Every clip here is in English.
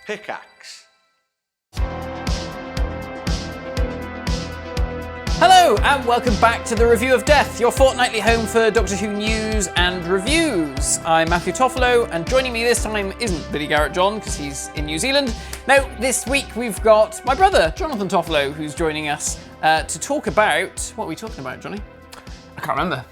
Pickaxe. Hello and welcome back to the Review of Death, your fortnightly home for Doctor Who news and reviews. I'm Matthew Toffolo, and joining me this time isn't Billy Garrett John because he's in New Zealand. No, this week we've got my brother Jonathan Toffolo who's joining us to talk about... What are we talking about, Johnny? I can't remember.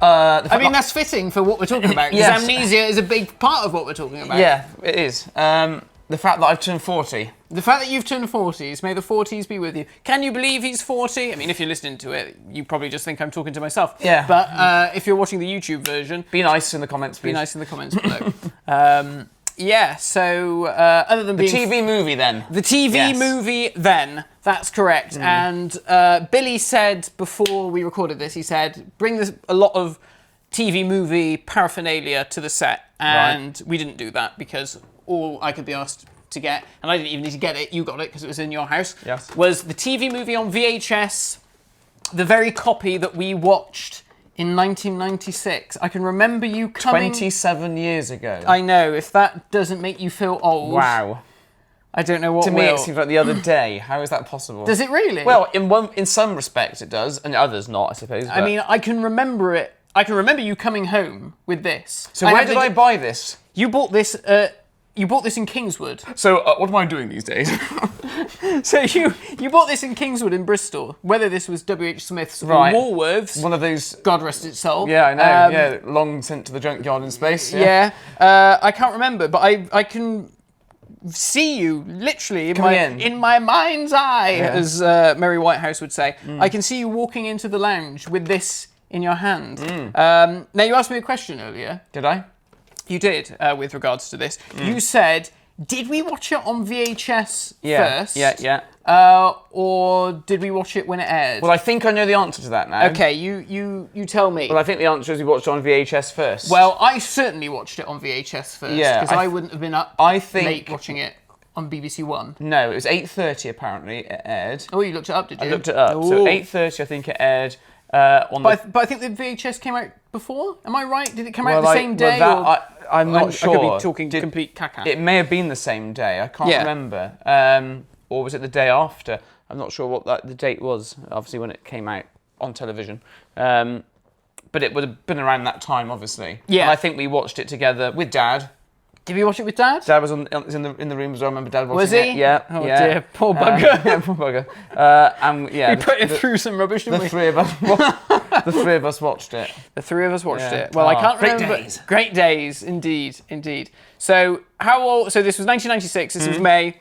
I mean, that's fitting for what we're talking about, because Yes. amnesia is a big part of what we're talking about. Yeah, it is. The fact that I've turned 40. The fact that you've turned 40s, may the 40s be with you. Can you believe he's 40? I mean, if you're listening to it, you probably just think I'm talking to myself. Yeah. But if you're watching the YouTube version... Be nice in the comments, please. Be nice in the comments below. So other than being... The TV movie, then. The TV movie, then. That's correct. And Billy said, before we recorded this, he said, bring a lot of TV movie paraphernalia to the set. And we didn't do that because all I could be asked to get, and I didn't even need to get it, you got it because it was in your house, was the TV movie on VHS, the very copy that we watched in 1996. I can remember you coming... 27 years ago. I know, if that doesn't make you feel old... Wow. I don't know what To me, it seems like the other day. How is that possible? Does it really? Well, in some respects it does, and others not, I suppose. But... I mean, I can remember it. I can remember you coming home with this. So where did I buy this? You bought this... You bought this in Kingswood. So what am I doing these days? So you bought this in Kingswood in Bristol. Whether this was W.H. Smith's or Woolworths. One of those... God rest its soul. Yeah, I know. Long sent to the junkyard in space. Yeah. I can't remember, but I can see you literally in my mind's eye, as Mary Whitehouse would say. I can see you walking into the lounge with this in your hand. Now, you asked me a question earlier. Did I? You did, with regards to this. You said, did we watch it on VHS first? Yeah. Or did we watch it when it aired? Well, I think I know the answer to that now. Okay, you tell me. Well, I think the answer is we watched it on VHS first. Well, I certainly watched it on VHS first, because I wouldn't have been up late watching it on BBC One. No, it was 8:30 apparently it aired. Oh, you looked it up, did you? I looked it up. Ooh. So 8:30 I think it aired But I think the VHS came out before. Am I right? Did it come out the same day? I'm not sure. I could be talking complete caca. It may have been the same day. I can't remember. Or was it the day after? I'm not sure what the date was. Obviously, when it came out on television. But it would have been around that time, obviously. Yeah. And I think we watched it together with Dad. Did we watch it with Dad? Dad was in the room as well. I remember Dad watching it. Was he? It. Yeah. Oh dear, poor bugger. Yeah, poor bugger. We put him through some rubbish, didn't we? The three of us watched it. The three of us watched it. Well, I can't remember. Days. Great days, indeed. So how old? So this was 1996. This was May.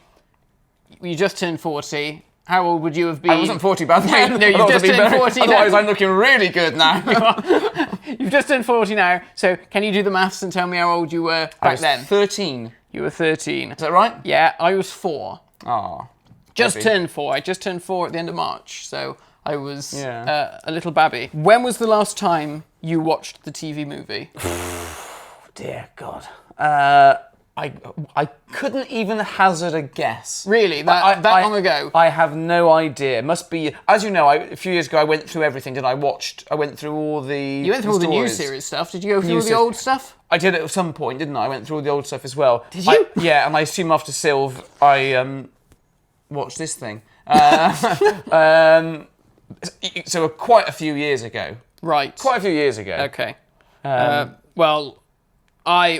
You just turned 40. How old would you have been? I wasn't 40, by the way. No, you've just turned 40 now. Otherwise, I'm looking really good now. You've just turned 40 now. So can you do the maths and tell me how old you were back then? 13. You were 13. Is that right? Yeah, I was 4. Oh. Just turned 4. I just turned 4 at the end of March, so I was a little babby. When was the last time you watched the TV movie? Dear God. I couldn't even hazard a guess. Really? That long ago? I have no idea. It must be, as you know, a few years ago I went through everything. I went through all the... You went through all the new series stuff. Did you go through all the old stuff? I did it at some point, didn't I? I went through all the old stuff as well. Did you? Yeah, and I assume after Sylv, I watched this thing. So quite a few years ago. Right. Quite a few years ago. Okay. Well... I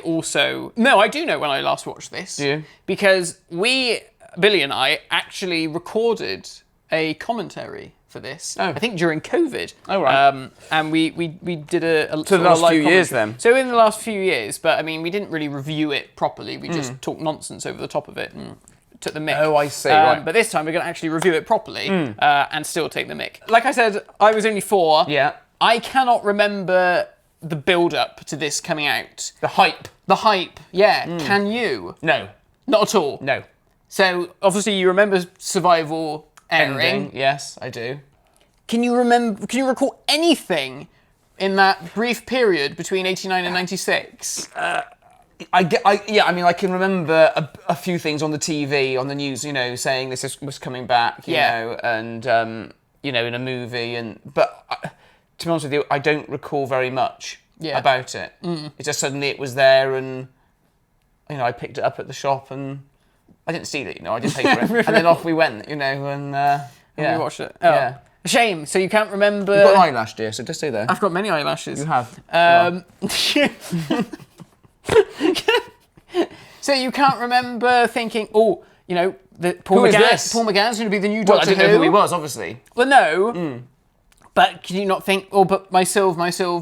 do know when I last watched this. Do you? Because Billy and I, actually recorded a commentary for this. I think during COVID. Oh, right. And we did a So the last few years then? So in the last few years, but I mean, we didn't really review it properly. We just talked nonsense over the top of it and took the mick. Oh, I see, right. But this time we're going to actually review it properly and still take the mick. Like I said, I was only 4. Yeah. I cannot remember... the build-up to this coming out. The hype, yeah. Can you? No. Not at all? No. So, obviously you remember Survival airing. Ending, yes, I do. Can you recall anything in that brief period between 89 and 96? I can remember a few things on the TV, on the news, saying this was coming back, you know, and, in a movie, but... to be honest with you, I don't recall very much about it. It's just suddenly it was there and I picked it up at the shop and I didn't steal it, I just paid for it. And then off we went, and we watched it. Oh. Yeah. Shame. So you can't remember. You've got an eyelash, dear, so just stay there. I've got many eyelashes. You have. So you can't remember thinking, Paul McGann's going to be the new Doctor Who. Well, I didn't know who he was, obviously. Well, no. But can you not think, but my Sylv,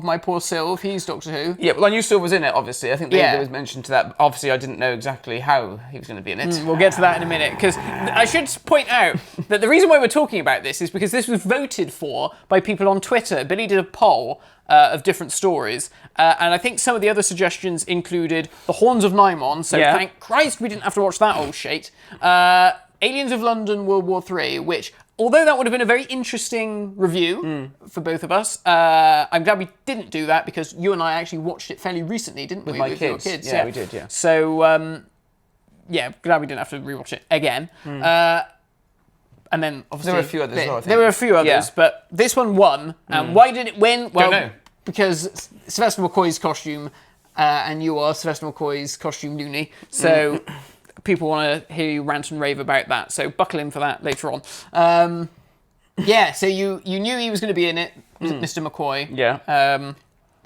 my poor Sylv, he's Doctor Who. Yeah, well, I knew Sylv was in it, obviously. I think there was mention to that. Obviously, I didn't know exactly how he was going to be in it. We'll get to that in a minute, because I should point out that the reason why we're talking about this is because this was voted for by people on Twitter. Billy did a poll of different stories, and I think some of the other suggestions included The Horns of Nymon, so thank Christ we didn't have to watch that old shit. Aliens of London, World War III, which... Although that would have been a very interesting review for both of us, I'm glad we didn't do that because you and I actually watched it fairly recently, didn't we? With my kids. Your kids. Yeah, we did, yeah. So, glad we didn't have to rewatch it again. And then, obviously... There were a few others as well, I think. There were a few others, but this one won. And why did it win? Well, Don't know. Because Sylvester McCoy's costume, and you are Sylvester McCoy's costume loony, so... People want to hear you rant and rave about that, so buckle in for that later on. So you knew he was going to be in it, Mr. McCoy. Yeah.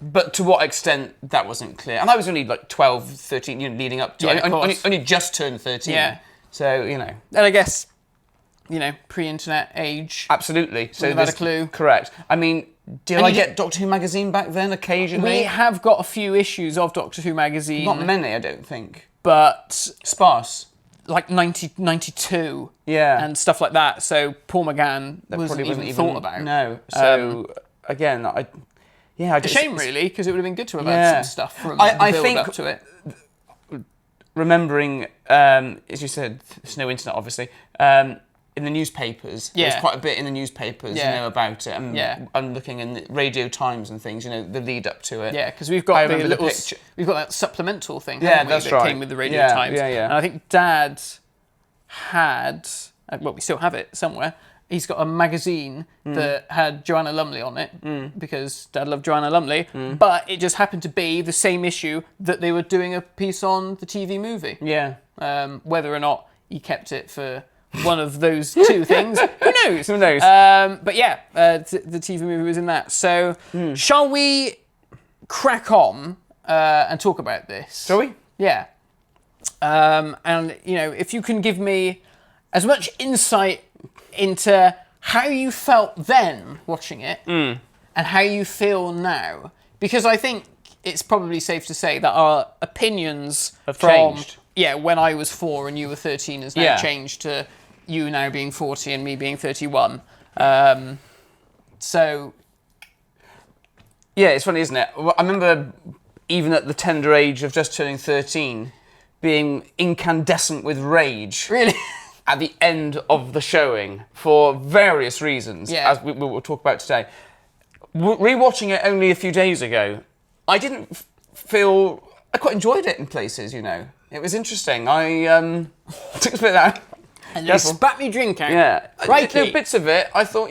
But to what extent, that wasn't clear. And I was only like 12, 13, leading up to it. I only just turned 13. Yeah. So, And I guess, pre-internet age. Absolutely. So without a clue. Correct. I mean, did I get Doctor Who magazine back then occasionally? We have got a few issues of Doctor Who magazine. Not many, I don't think. But... Sparse. Like 92. Yeah. And stuff like that. So Paul McGann wasn't even thought about. No. So, again, a shame, really, because it would have been good to have had some stuff from the build-up to it. Remembering, as you said, there's no internet, obviously, in the newspapers. There's quite a bit in the newspapers, about it. And I'm looking in the Radio Times and things, the lead up to it. Yeah, because we've got we've got that supplemental thing, that came with the Radio Times. Yeah. And I think Dad had, we still have it somewhere. He's got a magazine that had Joanna Lumley on it because Dad loved Joanna Lumley, but it just happened to be the same issue that they were doing a piece on the TV movie. Yeah. Whether or not he kept it for one of those two things, who knows? Who knows? But the TV movie was in that. So, shall we crack on and talk about this? Shall we? Yeah. And if you can give me as much insight into how you felt then watching it and how you feel now, because I think it's probably safe to say that our opinions have changed. When I was 4 and you were 13 has now changed to you now being 40 and me being 31. So... Yeah, it's funny, isn't it? I remember even at the tender age of just turning 13, being incandescent with rage. Really? At the end of the showing, for various reasons, as we will talk about today. Rewatching it only a few days ago, I didn't feel... I quite enjoyed it in places, It was interesting. I took a bit out. And you spat me drink out. Yeah. Crikey. Bits of it, I thought,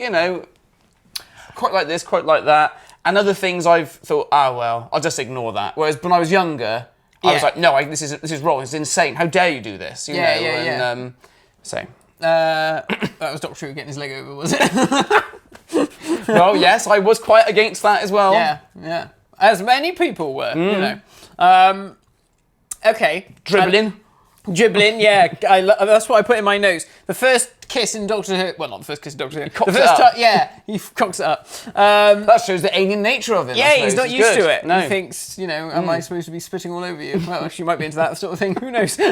quite like this, quite like that. And other things I've thought, I'll just ignore that. Whereas when I was younger, I was like, no, this is wrong, it's insane. How dare you do this? And, that was Doctor Who getting his leg over, was it? Well, yes, I was quite against that as well. Yeah. As many people were, Okay. Dribbling, yeah. That's what I put in my notes. The first kiss in Doctor Who... Well, not the first kiss in Doctor Who. The first time, he cocks it up. That shows the alien nature of him. Yeah, he's not used to it. No. He thinks, am I supposed to be spitting all over you? Well, she might be into that sort of thing. Who knows? We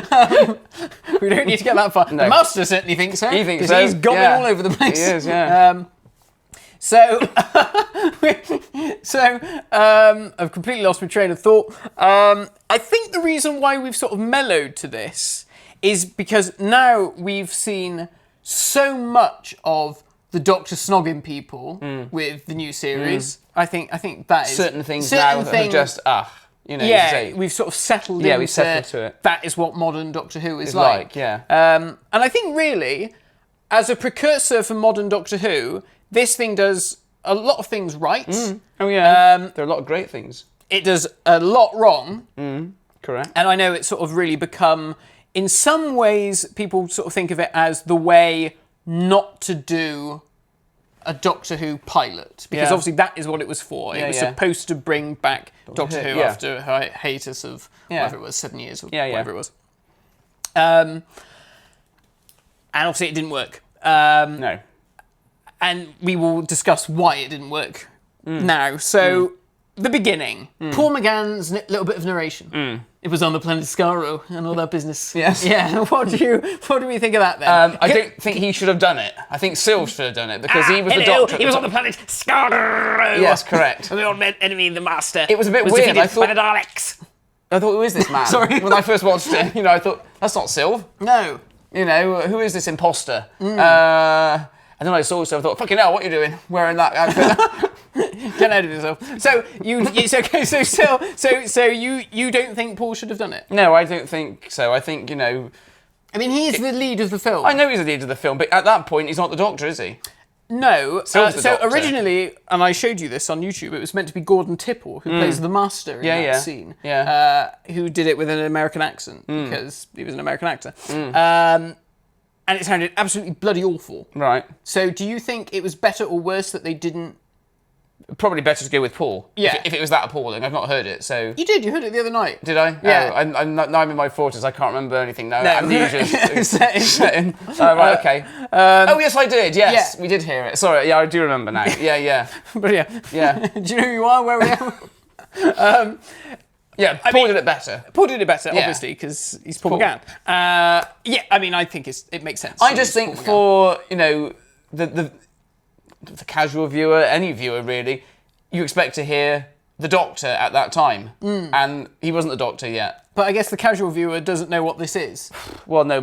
don't need to get that far. No. The Master certainly thinks so. He thinks so. Because he's gobbling all over the place. He is, yeah. I've completely lost my train of thought. I think the reason why we've sort of mellowed to this is because now we've seen so much of the Doctor snogging people with the new series. I think that is... Certain things now are just, we've sort of settled into... we've settled to it. That is what modern Doctor Who is like. And I think really, as a precursor for modern Doctor Who, this thing does a lot of things right. Oh yeah, there are a lot of great things. It does a lot wrong, Correct. And I know it's sort of really become, in some ways, people sort of think of it as the way not to do a Doctor Who pilot. Because obviously that is what it was for. It was supposed to bring back Doctor Who after a hiatus of whatever it was, 7 years or whatever it was. And obviously it didn't work. No. And we will discuss why it didn't work now. So, the beginning. Paul McGann's little bit of narration. It was on the planet Skaro and all that business. Yes. Yeah. What do we think of that then? I don't think he should have done it. I think Sylv should have done it because he was the Doctor. He was on the planet Skaro. Yes, correct. And the old enemy, the Master. It was a bit weird. I thought by the Daleks. who is this man? Sorry. When I first watched it, I thought that's not Sylv. No. Who is this imposter? And then I saw so I thought, fucking hell, what are you doing wearing that outfit? Get out of yourself. So you don't think Paul should have done it? No, I don't think so. I think I mean, he's the lead of the film. I know he's the lead of the film, but at that point, he's not the Doctor, is he? No. So Doctor. Originally, and I showed you this on YouTube, it was meant to be Gordon Tipple, who plays the Master in that scene. Yeah. Who did it with an American accent, because he was an American actor. And it sounded absolutely bloody awful. Right. So do you think it was better or worse that they didn't... Probably better to go with Paul. Yeah. If it was that appalling. I've not heard it, so... You did, you heard it the other night. Did I? Yeah. Oh, now I'm in my 40s, I can't remember anything now. No. Amnesia's setting. Right, okay. Oh, yes, I did, yes. We did hear it. Sorry, I do remember now. Yeah. But Yeah. Do you know who you are, where we are? Paul did it better. Paul did it better, obviously, because he's Paul McGann. I mean, I think it makes sense. I just think for, the casual viewer, any viewer really, you expect to hear the Doctor at that time. And he wasn't the Doctor yet. But I guess the casual viewer doesn't know what this is. Well, no,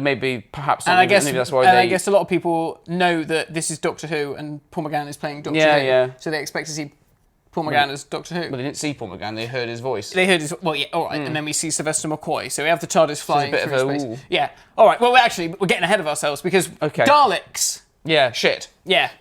perhaps not. And I guess, maybe that's why I guess a lot of people know that this is Doctor Who and Paul McGann is playing Doctor Who. Yeah. So they expect to see Paul McGann as Doctor Who. But they didn't see Paul McGann, they heard his voice. They heard his... Well, yeah, all right. And then we see Sylvester McCoy. So we have the Tardis flying bit through of a, space. Yeah. All right. Well, we're getting ahead of ourselves because Daleks... Yeah, shit. Yeah.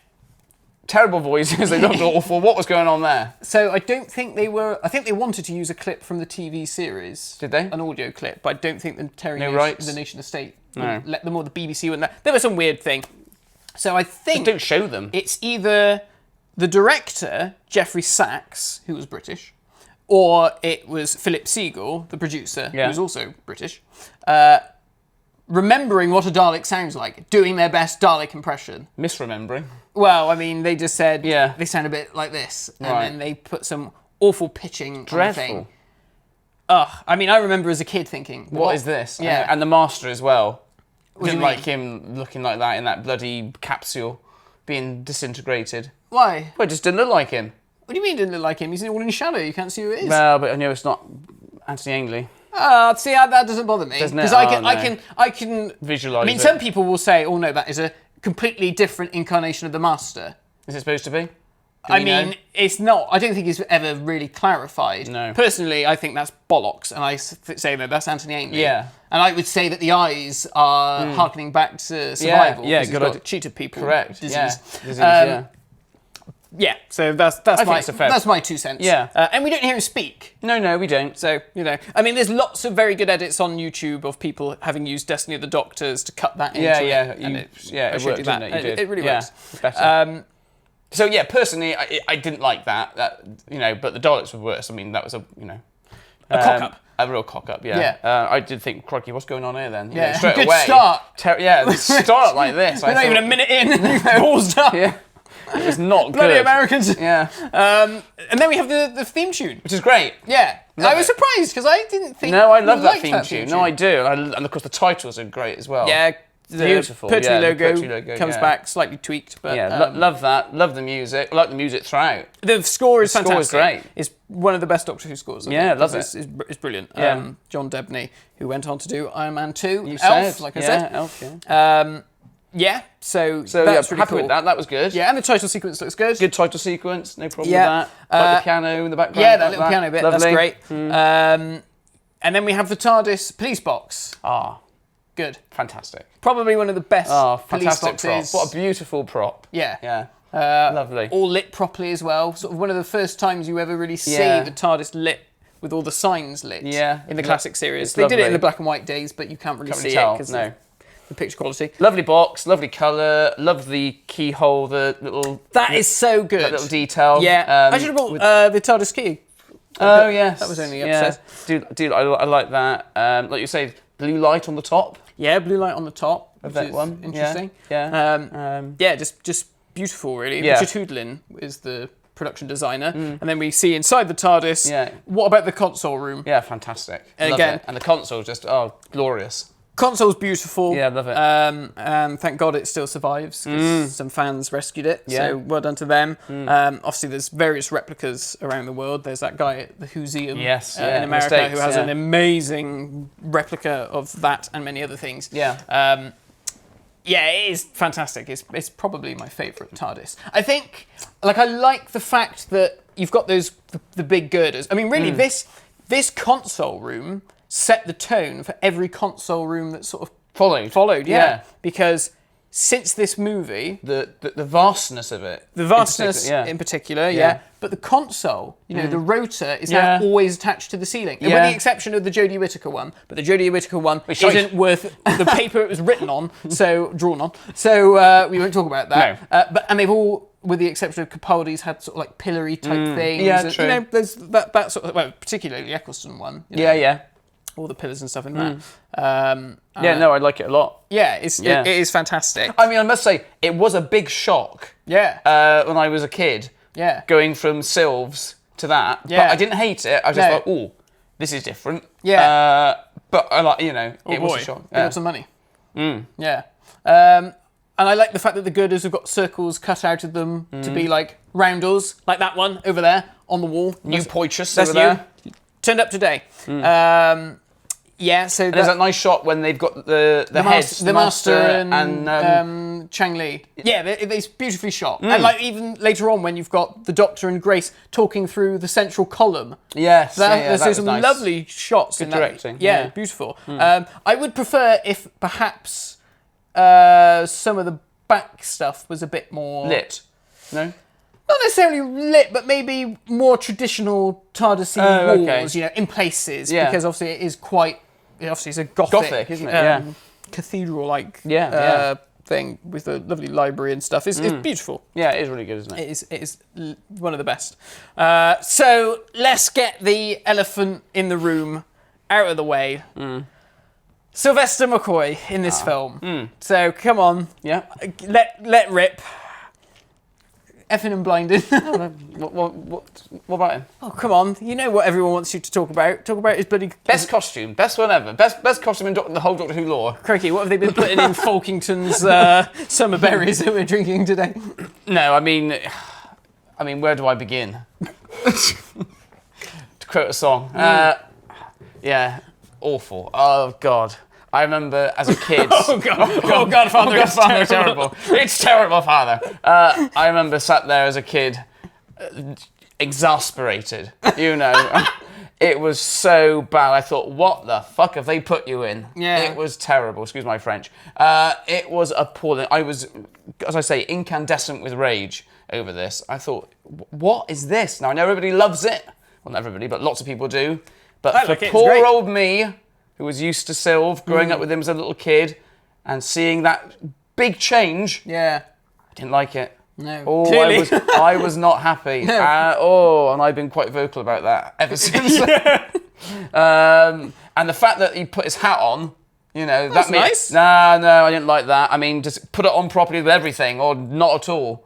Terrible voices, they looked awful. What was going on there? So I don't think they were... I think they wanted to use a clip from the TV series. Did they? An audio clip, but I don't think the Nation Estate No. let them, or the BBC wouldn't let... There was some weird thing. So I think... Just don't show them. It's either the director, Jeffrey Sachs, who was British, or it was Philip Segal, the producer, who was also British, remembering what a Dalek sounds like, doing their best Dalek impression. Misremembering. Well, I mean, they just said they sound a bit like this, and then they put some awful pitching Dreadful. on the thing. Ugh, I mean, I remember as a kid thinking, what is this? Yeah. And the Master as well. What do you Didn't mean? like him looking like that in that bloody capsule, being disintegrated. Why? Well, it just didn't look like him. What do you mean didn't look like him? He's all in shadow, you can't see who it is. Well, but I know it's not Anthony Ainley. See, that doesn't bother me. Doesn't it? Because I can visualise I mean, some people will say, oh no, that is a completely different incarnation of the Master. Is it supposed to be? It's not. I don't think it's ever really clarified. No. Personally, I think that's bollocks, and I say that that's Anthony Ainley. Yeah. And I would say that the eyes are harkening back to survival. Yeah, good idea. Cheated people. Correct. Disease. Yeah. Yeah, so that's my 2 cents. Yeah. And we don't hear him speak. No, we don't. So, I mean, there's lots of very good edits on YouTube of people having used Destiny of the Doctors to cut that into it. It worked, didn't it? You did. It really works. Better. So, personally, I didn't like that, but the Daleks were worse. I mean, that was a cock-up. A real cock-up, yeah. I did think, crikey, what's going on here then? Yeah, straight good away. Start. Start like this. We're not even a minute in, paused up. Yeah. It was not good. Bloody Americans. Yeah. And then we have the theme tune. Which is great. Yeah. I was surprised because I didn't think... No, I love that theme tune. No, I do. And of course the titles are great as well. Yeah. The beautiful. Pertwee logo comes back slightly tweaked. But, love that. Love the music. I like the music throughout. The score is fantastic. The score is great. It's one of the best Doctor Who scores. I love it. It's brilliant. Yeah. John Debney, who went on to do Iron Man 2. You Elf, said. like I said. Elf, yeah. So that's really happy cool. with that. That was good. Yeah, and the title sequence looks good. Good title sequence. No problem with that. Like the piano in the background. Yeah, that little piano bit. Lovely. That's great. And then we have the TARDIS police box. Good. Fantastic. Probably one of the best police fantastic boxes. prop. What a beautiful prop. Yeah. Lovely. All lit properly as well. Sort of one of the first times you ever really see the TARDIS lit with all the signs lit in the classic series. They lovely. did it in the black and white days, but you can't really see it because the picture quality. Lovely box, lovely colour, love the keyhole, the little... That is so good. That little detail. Yeah. I should have brought the Tardis key. Oh, yes. That was only upstairs. Dude, I like that. Like you say, blue light on the top. Yeah, blue light on the top. Of that one. Interesting. Yeah. Just beautiful, really. Yeah. Richard Hoodlin is the production designer. And then we see inside the TARDIS. Yeah. What about the console room? Yeah, fantastic. And love again, it. And the console just, glorious. Console's beautiful. Yeah, love it. Thank God it still survives because some fans rescued it. Yeah. So well done to them. Obviously, there's various replicas around the world. There's that guy at the Museum in America who has an amazing replica of that and many other things. Yeah. It is fantastic. It's probably my favourite TARDIS. I think, I like the fact that you've got those the big girders. I mean, really, this console room set the tone for every console room that sort of followed. Yeah. Because since this movie, the vastness of it, in particular, but the console, the rotor is now always attached to the ceiling, with the exception of the Jodie Whittaker one. But the Jodie Whittaker one isn't worth the paper it was written on, drawn on. So we won't talk about that. No. And they've all, with the exception of Capaldi's, had sort of like pillory type things. Yeah, and, true. There's that sort of, particularly the Eccleston one. All the pillars and stuff in that. I like it a lot. Yeah, it is fantastic. I mean, I must say, it was a big shock. Yeah. When I was a kid. Yeah. Going from Sylves to that. Yeah. But I didn't hate it. I was just like, this is different. Yeah. But I like, it was a shock. They got some money. Yeah. And I like the fact that the girders have got circles cut out of them to be like roundels, like that one over there on the wall. New Poitras over there. Turned up today. So there's that nice shot when they've got the heads, the master and Chang Li. Yeah, it's beautifully shot. And even later on when you've got the Doctor and Grace talking through the central column. Yes, there's some lovely shots in that. Directing. Yeah, beautiful. I would prefer if perhaps some of the back stuff was a bit more lit. No. Not necessarily lit, but maybe more traditional TARDIS walls, in places, because obviously it is quite. Obviously, it's a gothic, isn't it? Cathedral-like thing with a lovely library and stuff. It's beautiful. Yeah, it is really good, isn't it? It is one of the best. So let's get the elephant in the room out of the way. Sylvester McCoy in this film. So come on, let rip. Effing and blinded. What about him? Oh, come on. You know what everyone wants you to talk about. Talk about his bloody... Best costume. Best one ever. Best costume in the whole Doctor Who lore. Crikey, what have they been putting in Folkington's summer berries that we're drinking today? No, I mean, where do I begin? To quote a song. Awful. Oh, God. I remember as a kid... Godfather, it's terrible. It's terrible, Father. I remember sat there as a kid, exasperated, It was so bad. I thought, what the fuck have they put you in? Yeah. It was terrible, excuse my French. It was appalling. I was, as I say, incandescent with rage over this. I thought, what is this? Now, I know everybody loves it. Well, not everybody, but lots of people do. But for poor old me... who was used to Sylve, growing up with him as a little kid, and seeing that big change, I didn't like it. No, clearly. I was not happy. And I've been quite vocal about that ever since. And the fact that he put his hat on, that's nice. No, I didn't like that. I mean, just put it on properly with everything, or not at all.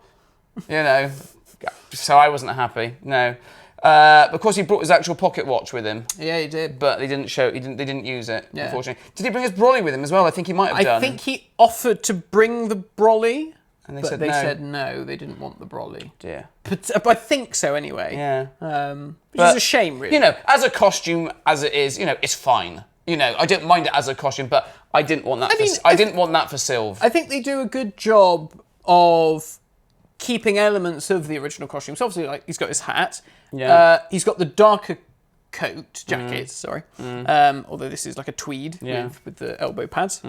So I wasn't happy. No. Of course, he brought his actual pocket watch with him. Yeah, he did. But they didn't show. They didn't use it. Yeah. Unfortunately, did he bring his brolly with him as well? I think he might have done. I think he offered to bring the brolly, and they said no. They didn't want the brolly. Dear. But I think so anyway. Yeah. Which is a shame, really. As a costume as it is, it's fine. I don't mind it as a costume, but I didn't want that. I didn't want that for Sylve. I think they do a good job of keeping elements of the original costume. So obviously, like, he's got his hat. Yeah. He's got the darker jacket, although this is like a tweed with the elbow pads.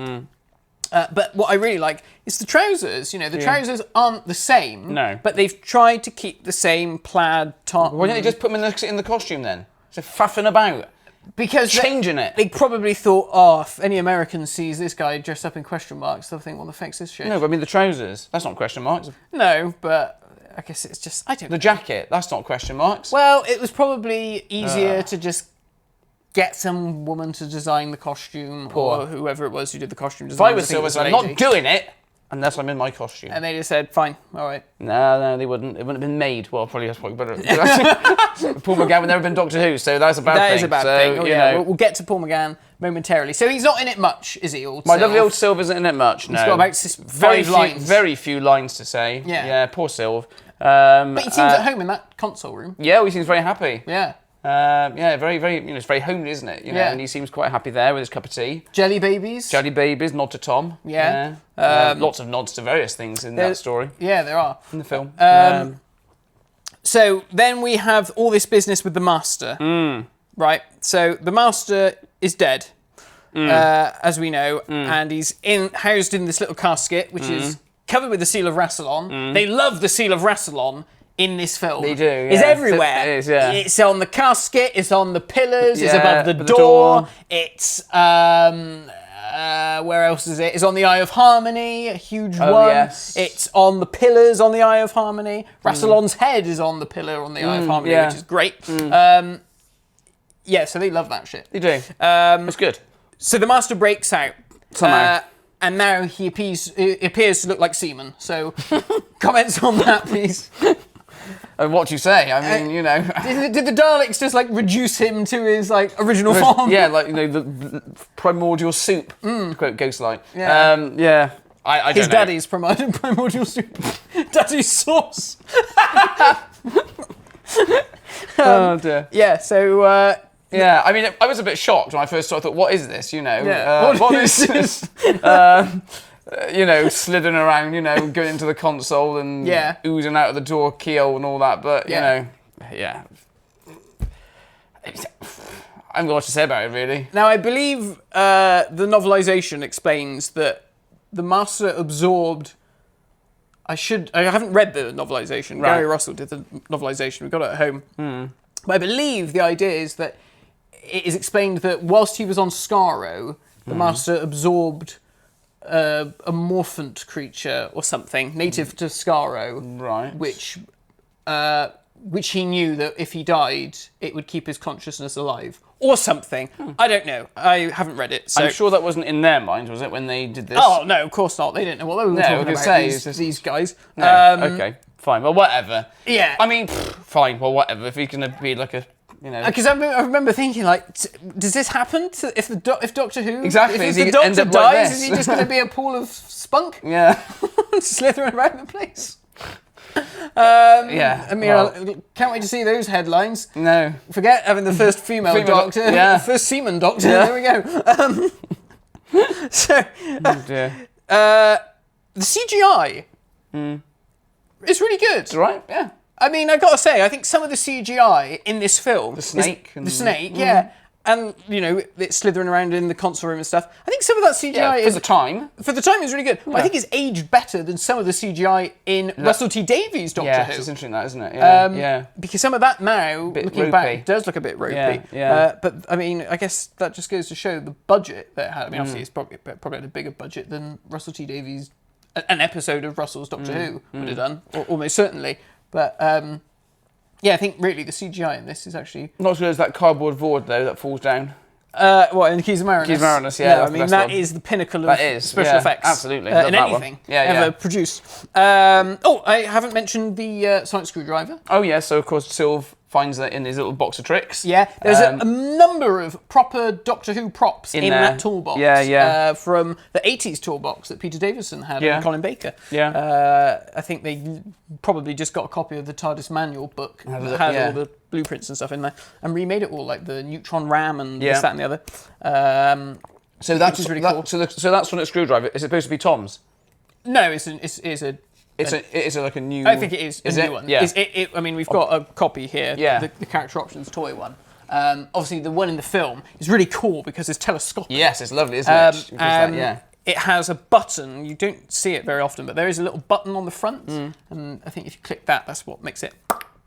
But what I really like is the trousers. The trousers aren't the same. No. But they've tried to keep the same plaid top. Why don't they just put them in the costume then? faffing about. Because changing it. They probably thought, oh, if any American sees this guy dressed up in question marks, they'll think, what the fuck's this shit? No, but I mean the trousers. That's not question marks. No, but I guess it's just, I don't know. The jacket. That's not question marks. Well, it was probably easier to just get some woman to design the costume, or whoever it was who did the costume design. If I was Sylvester, I'm not doing it unless I'm in my costume. And they just said, fine, all right. No, they wouldn't. It wouldn't have been made. Well, probably that's probably better. Paul McGann would never been Doctor Who, so that's a bad thing. That is a bad thing. Oh, you yeah, know. we'll get to Paul McGann momentarily. So he's not in it much, is he? My lovely old Sylv isn't in it much. No, he's got about five lines. Very few lines to say. Yeah, poor Sylv. But he seems at home in that console room. Yeah, he seems very happy. Yeah. Very, very, it's very homely, isn't it? You know, and he seems quite happy there with his cup of tea. Jelly babies. Nod to Tom. Yeah. Lots of nods to various things in that story. Yeah, there are. In the film. So then we have all this business with the Master. Right? So the Master is dead, as we know, and he's housed in this little casket, which is covered with the seal of Rassilon. They love the seal of Rassilon in this film. They do, yeah. It's everywhere. It is, yeah. It's on the casket, it's on the pillars, it's above the above door. It's, where else is it? It's on the Eye of Harmony, a huge one. Yes. It's on the pillars on the Eye of Harmony. Rassilon's head is on the pillar on the Eye of Harmony, which is great. So they love that shit. They do. It's good. So the Master breaks out. Somehow. And now he appears to look like semen. So comments on that, please. What do you say? I mean, you know. Did the Daleks just like reduce him to his like original form? Yeah, like, you know, the primordial soup, to quote Ghostlight. Yeah. I don't know. His daddy's primordial soup. Daddy's sauce. Oh dear. Yeah, so... yeah, I mean, I was a bit shocked when I first saw it. I thought, what is this, you know? Yeah. What is this? You know, slithering around, you know, going into the console and oozing out of the door keyhole and all that. But, you know, I haven't got much to say about it, really. Now, I believe the novelisation explains that the Master absorbed... I haven't read the novelisation. Right. Gary Russell did the novelisation. We've got it at home. But I believe the idea is that it is explained that whilst he was on Skaro, the Master absorbed a morphant creature or something native to Skaro, right? Which he knew that if he died, it would keep his consciousness alive or something. I don't know. I haven't read it. So. I'm sure that wasn't in their mind, was it, when they did this? Oh no, of course not. They didn't know what they were talking about. These guys. No. Okay. Fine. Well, whatever. Yeah. I mean, fine. Well, whatever. If he's gonna be like a, you know. Because I remember thinking, like, does this happen if Doctor Who? Exactly. If the Doctor dies, is he just going to be a pool of spunk? Yeah. Slithering around the place. Yeah. I mean, can't wait to see those headlines. No. Forget having the first female Doctor. Yeah. The first semen Doctor. Yeah. There we go. Oh dear. The CGI. It's really good. It's all right. Yeah. I mean, I gotta say, I think some of the CGI in this film... The snake. Yeah. And, you know, it's slithering around in the console room and stuff. I think some of that CGI for the time. For the time, is really good. But I think it's aged better than some of the CGI in Russell T Davies' Doctor Who. Yeah, it's interesting that, isn't it? Yeah. Because some of that now, looking back, does look a bit ropey. Yeah. But, I mean, I guess that just goes to show the budget that it had. I mean, obviously, it's probably had a bigger budget than Russell T Davies... An episode of Russell's Doctor Who would have done, almost certainly. But, yeah, I think really the CGI in this is actually... Not as good as that cardboard board, though, that falls down. What, in the Keys of Marinus? Keys of Marinus, yeah. I mean, that is the pinnacle of special effects. Absolutely. In anything ever produced. I haven't mentioned the sonic screwdriver. Oh, yeah, so, of course, Sylv finds that in his little box of tricks. Yeah, there's a number of proper Doctor Who props in that toolbox. Yeah. From the 80s toolbox that Peter Davison had and Colin Baker. Yeah. I think they probably just got a copy of the TARDIS manual book that had all the blueprints and stuff in there and remade it all, like the neutron ram and this, that and the other. So that's really cool. So that's Sonic Screwdriver. Is it supposed to be Tom's? No, it's like a new... I think it is a new one. Yeah. I mean, we've got a copy here, Yeah. the character options toy one. Obviously, the one in the film is really cool because it's telescopic. Yes, it's lovely, isn't it? It has a button. You don't see it very often, but there is a little button on the front. And I think if you click that, that's what makes it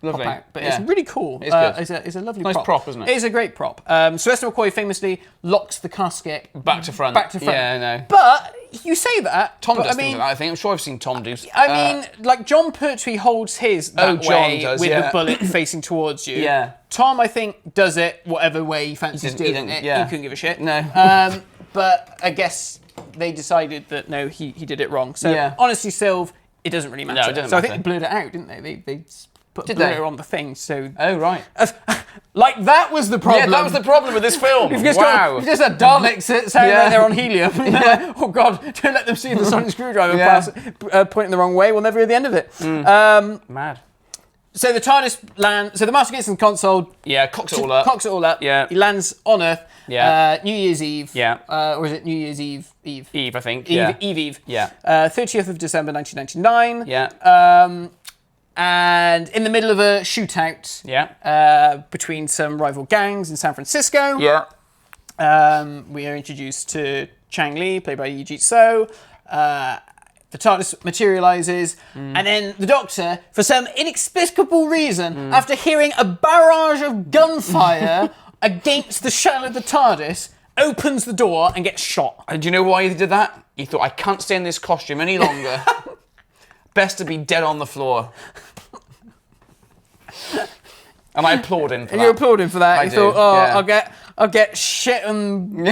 Lovely. pop out. But Yeah. it's really cool. It's good. It's a lovely Nice prop, isn't it? It is a great prop. Sylvester McCoy famously locks the casket Back to front. Yeah, I know. But you say that. Tom but, does things like that, I think. I'm sure I've seen Tom do. I mean, like John Pertwee holds his that John way does, with yeah. the bullet facing towards you. Yeah. Tom, I think, does it whatever way he fancies He doing it. yeah. He couldn't give a shit. No. But I guess they decided that no, he did it wrong. So Yeah. honestly, Sylv, it doesn't really matter. No, it doesn't so I matter. think they blurred it out, didn't they? They put Did blur they? on the thing. So Oh, right. like that was the problem. Yeah, that was the problem with this film. We've just wow. we've just had Daleks sounding Yeah. like they're on helium. And they're like, oh God, don't let them see the sonic screwdriver Yeah. pass, pointing the wrong way. We'll never hear the end of it. Mad. So the TARDIS lands. So the Master gets in the console. Yeah, cocks it all up. Cocks it all up. Yeah. He lands on Earth. Yeah. New Year's Eve. Yeah. Or is it New Year's Eve? Eve, I think. Eve. Yeah. Eve. Yeah. 30th of December 1999. Yeah. And in the middle of a shootout. Yeah. Between some rival gangs in San Francisco. Yeah. We are introduced to Chang Li, played by Yi So. The TARDIS materialises, and then the Doctor, for some inexplicable reason, after hearing a barrage of gunfire against the shell of the TARDIS, opens the door and gets shot. And do you know why he did that? He thought, I can't stay in this costume any longer. Best to be dead on the floor. And I applaud him for that. You applaud him for that. I You do, thought, oh, yeah. I'll get shit and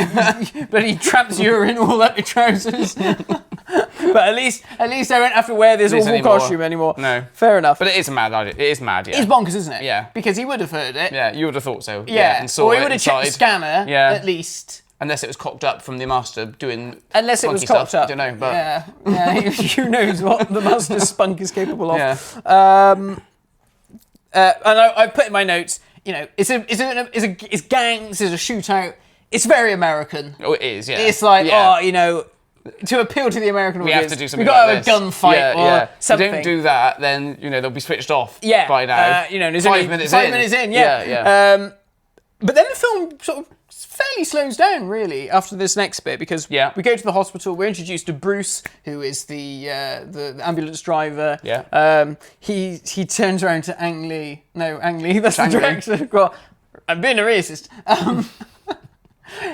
bloody trapped urine all up your trousers. But at least I won't have to wear this awful anymore. costume anymore. No. Fair enough. But it is a mad idea. It is mad, yeah. It's bonkers, isn't it? Yeah. Because he would have heard it. Yeah, you would have thought so. Yeah. And saw or he it would have checked the inside. scanner, Yeah. at least. Unless it was cocked up from the master doing Unless it was funky cocked stuff. up. I don't know, but... Yeah. Who knows what the master's spunk is capable of. Yeah. And I put in my notes, you know, it's gangs, it's a shootout. It's very American. Oh, it is, yeah. It's like, yeah. oh, you know, to appeal to the American We audience, have to do something we've got like to have a this. gunfight or something. If you don't do that, then, you know, they'll be switched off yeah, by now. you know, there's 5 only minutes 5 in. minutes in, yeah. Yeah. But then the film sort of fairly slows down, really, after this next bit, because we go to the hospital. We're introduced to Bruce, who is the ambulance driver. Yeah. He turns around to Ang Lee. No, Ang Lee, that's the director. God, I'm being a racist.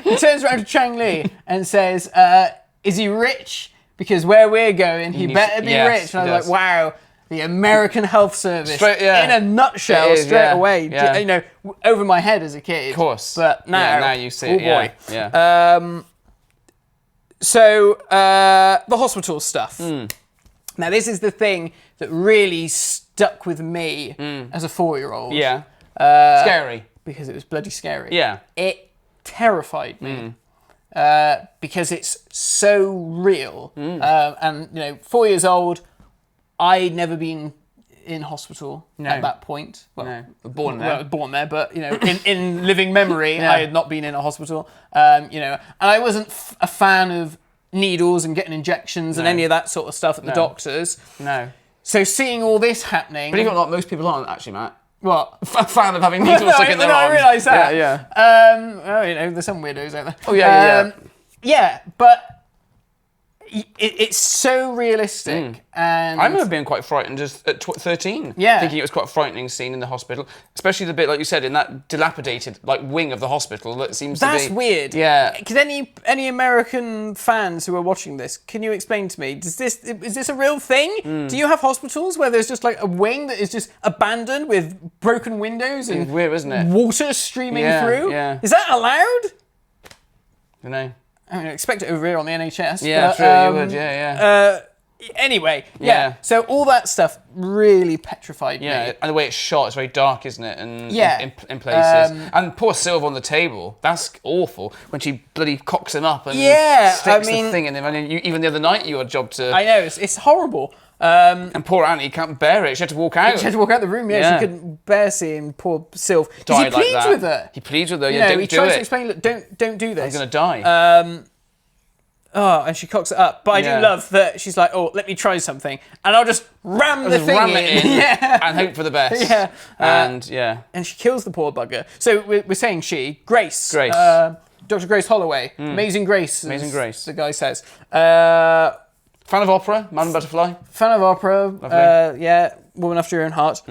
He turns around to Chang Li and says, is he rich? Because where we're going, he better be rich. And I was like, wow, the American health service, in a nutshell, is, straight away. Yeah. You know, over my head as a kid. Of course. But now, now you see oh it. boy. Yeah. So, the hospital stuff. Now, this is the thing that really stuck with me as a 4-year-old. Yeah. Scary. Because it was bloody scary. Yeah. It terrified me. Because it's so real. And, you know, 4 years old, I'd never been in hospital at that point. Well, born there. Well, born there, but, you know, in living memory, I had not been in a hospital. You know, and I wasn't a fan of needles and getting injections and any of that sort of stuff at the doctors. No. So seeing all this happening... Believe it or not, most people aren't, actually, Matt. What? A fan of having needles stuck in their arms. I realise that. Yeah. Oh, you know, there's some weirdos out there. Oh, yeah. Yeah, but it's so realistic. And I remember being quite frightened just at 13. Yeah. Thinking it was quite a frightening scene in the hospital. Especially the bit, like you said, in that dilapidated wing of the hospital that seems to be... That's weird. Yeah. Because any American fans who are watching this, can you explain to me, is this a real thing? Do you have hospitals where there's just like a wing that is just abandoned with broken windows and weird, isn't it? water streaming through? Yeah. Is that allowed? I know. I mean, I expect it over here on the NHS. Yeah, but, true, you would, yeah. Anyway, yeah. So all that stuff really petrified me. Yeah, and the way it's shot, it's very dark, isn't it? And in places. And poor Sylv on the table, that's awful. When she bloody cocks him up and sticks the thing in him. And even the other night you had a job to... I know, it's horrible. And poor Annie can't bear it. She had to walk out. She had to walk out the room, she couldn't bear seeing poor Sylv. Because he pleads with her. He pleads with her, You don't know, do he it. tries to explain, look, don't do this. I'm going to die. And she cocks it up. But I do love that she's like, oh, let me try something. And I'll just ram the thing in. And hope for the best. Yeah. And she kills the poor bugger. So we're saying Grace. Dr. Grace Holloway. Amazing Grace. Amazing Grace. The guy says. Fan of opera, Man Butterfly. Fan of opera. Yeah, Woman After Your Own Heart.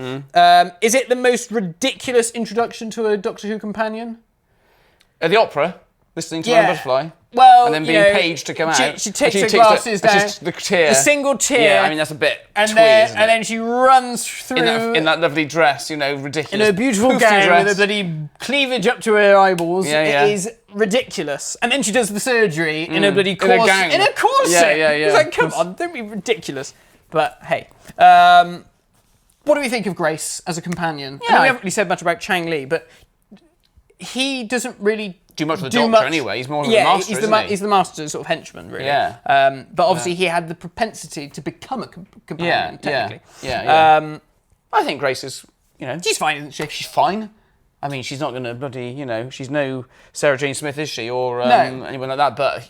Is it the most ridiculous introduction to a Doctor Who companion? At the opera, listening to Man Butterfly. Well, and then being paged to come out. She takes her glasses down. Just the tear. The single tear. Yeah, I mean, that's a bit twee, isn't it? And then she runs through... In that lovely dress, ridiculous. In a beautiful gown with a bloody cleavage up to her eyeballs. It is ridiculous. And then she does the surgery in a bloody corset. In a corset! Yeah. It's like, come on, don't be ridiculous. But, hey. What do we think of Grace as a companion? Yeah. We haven't really said much about Chang Li, but he doesn't really... do much with the Doctor anyway. He's more of the master, he's the master sort of henchman, really. Yeah. But obviously he had the propensity to become a companion, technically. Yeah. I think Grace is, She's fine, isn't she? She's fine. I mean, she's not going to bloody, she's no Sarah Jane Smith, is she? Or anyone like that. But,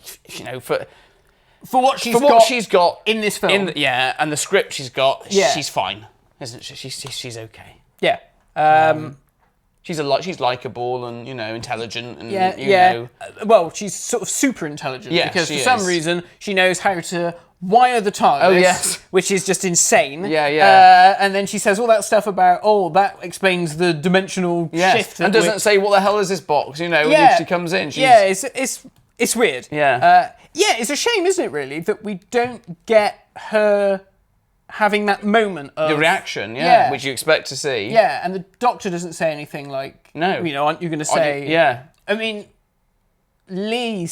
for what she's got in this film. And the script she's got, she's fine, isn't she? She's okay. Yeah. She's likeable and intelligent and Well, she's sort of super intelligent because for some reason she knows how to wire the Tardis, which is just insane. And then she says all that stuff about that explains the dimensional shift, and doesn't say what the hell is this box. When she comes in, it's weird. It's a shame, isn't it? Really, that we don't get her having that moment of... the reaction, which you expect to see. Yeah, and the Doctor doesn't say anything like... No. Aren't you going to say... I mean, Lee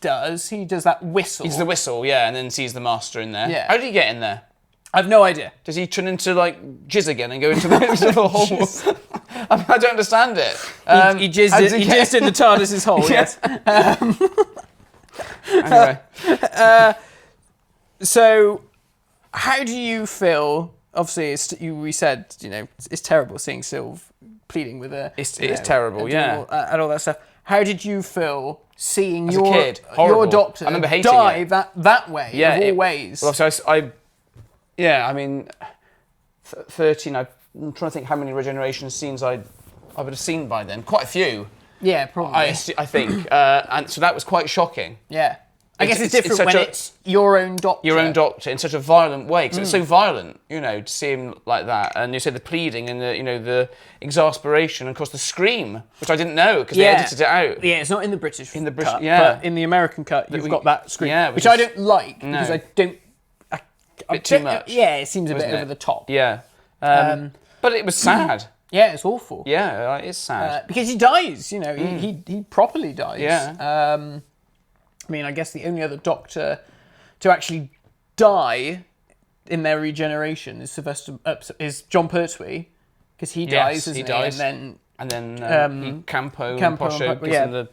does. He does that whistle. He's the whistle, and then sees the Master in there. Yeah. How did he get in there? I've no idea. Does he turn into, jizz again and go into the hole? I don't understand it. He jizzed in the TARDIS's hole, yes. Anyway. So... how do you feel? Obviously, we said, it's terrible seeing Sylv pleading with her. It's terrible, and all that stuff. How did you feel seeing as a kid? Your Doctor I remember hating die it. that way, of all ways? Well, so I mean, 13, I'm trying to think how many regeneration scenes I would have seen by then. Quite a few. Yeah, probably. I think. And so that was quite shocking. Yeah. I guess it's different when it's your own Doctor. Your own Doctor in such a violent way, because it's so violent, to see him like that. And you said the pleading and the exasperation, and of course the scream, which I didn't know because they edited it out. Yeah, it's not in the British cut, yeah. But in the American cut, you've got that scream, which I don't like because I don't... a bit too much. Yeah, it seems a bit over the top. Yeah. But it was sad. Yeah, it's awful. Yeah, it's sad. Because he dies, he properly dies. Yeah. I mean, I guess the only other Doctor to actually die in their regeneration is John Pertwee, because he dies, he dies. And then Campo and Posho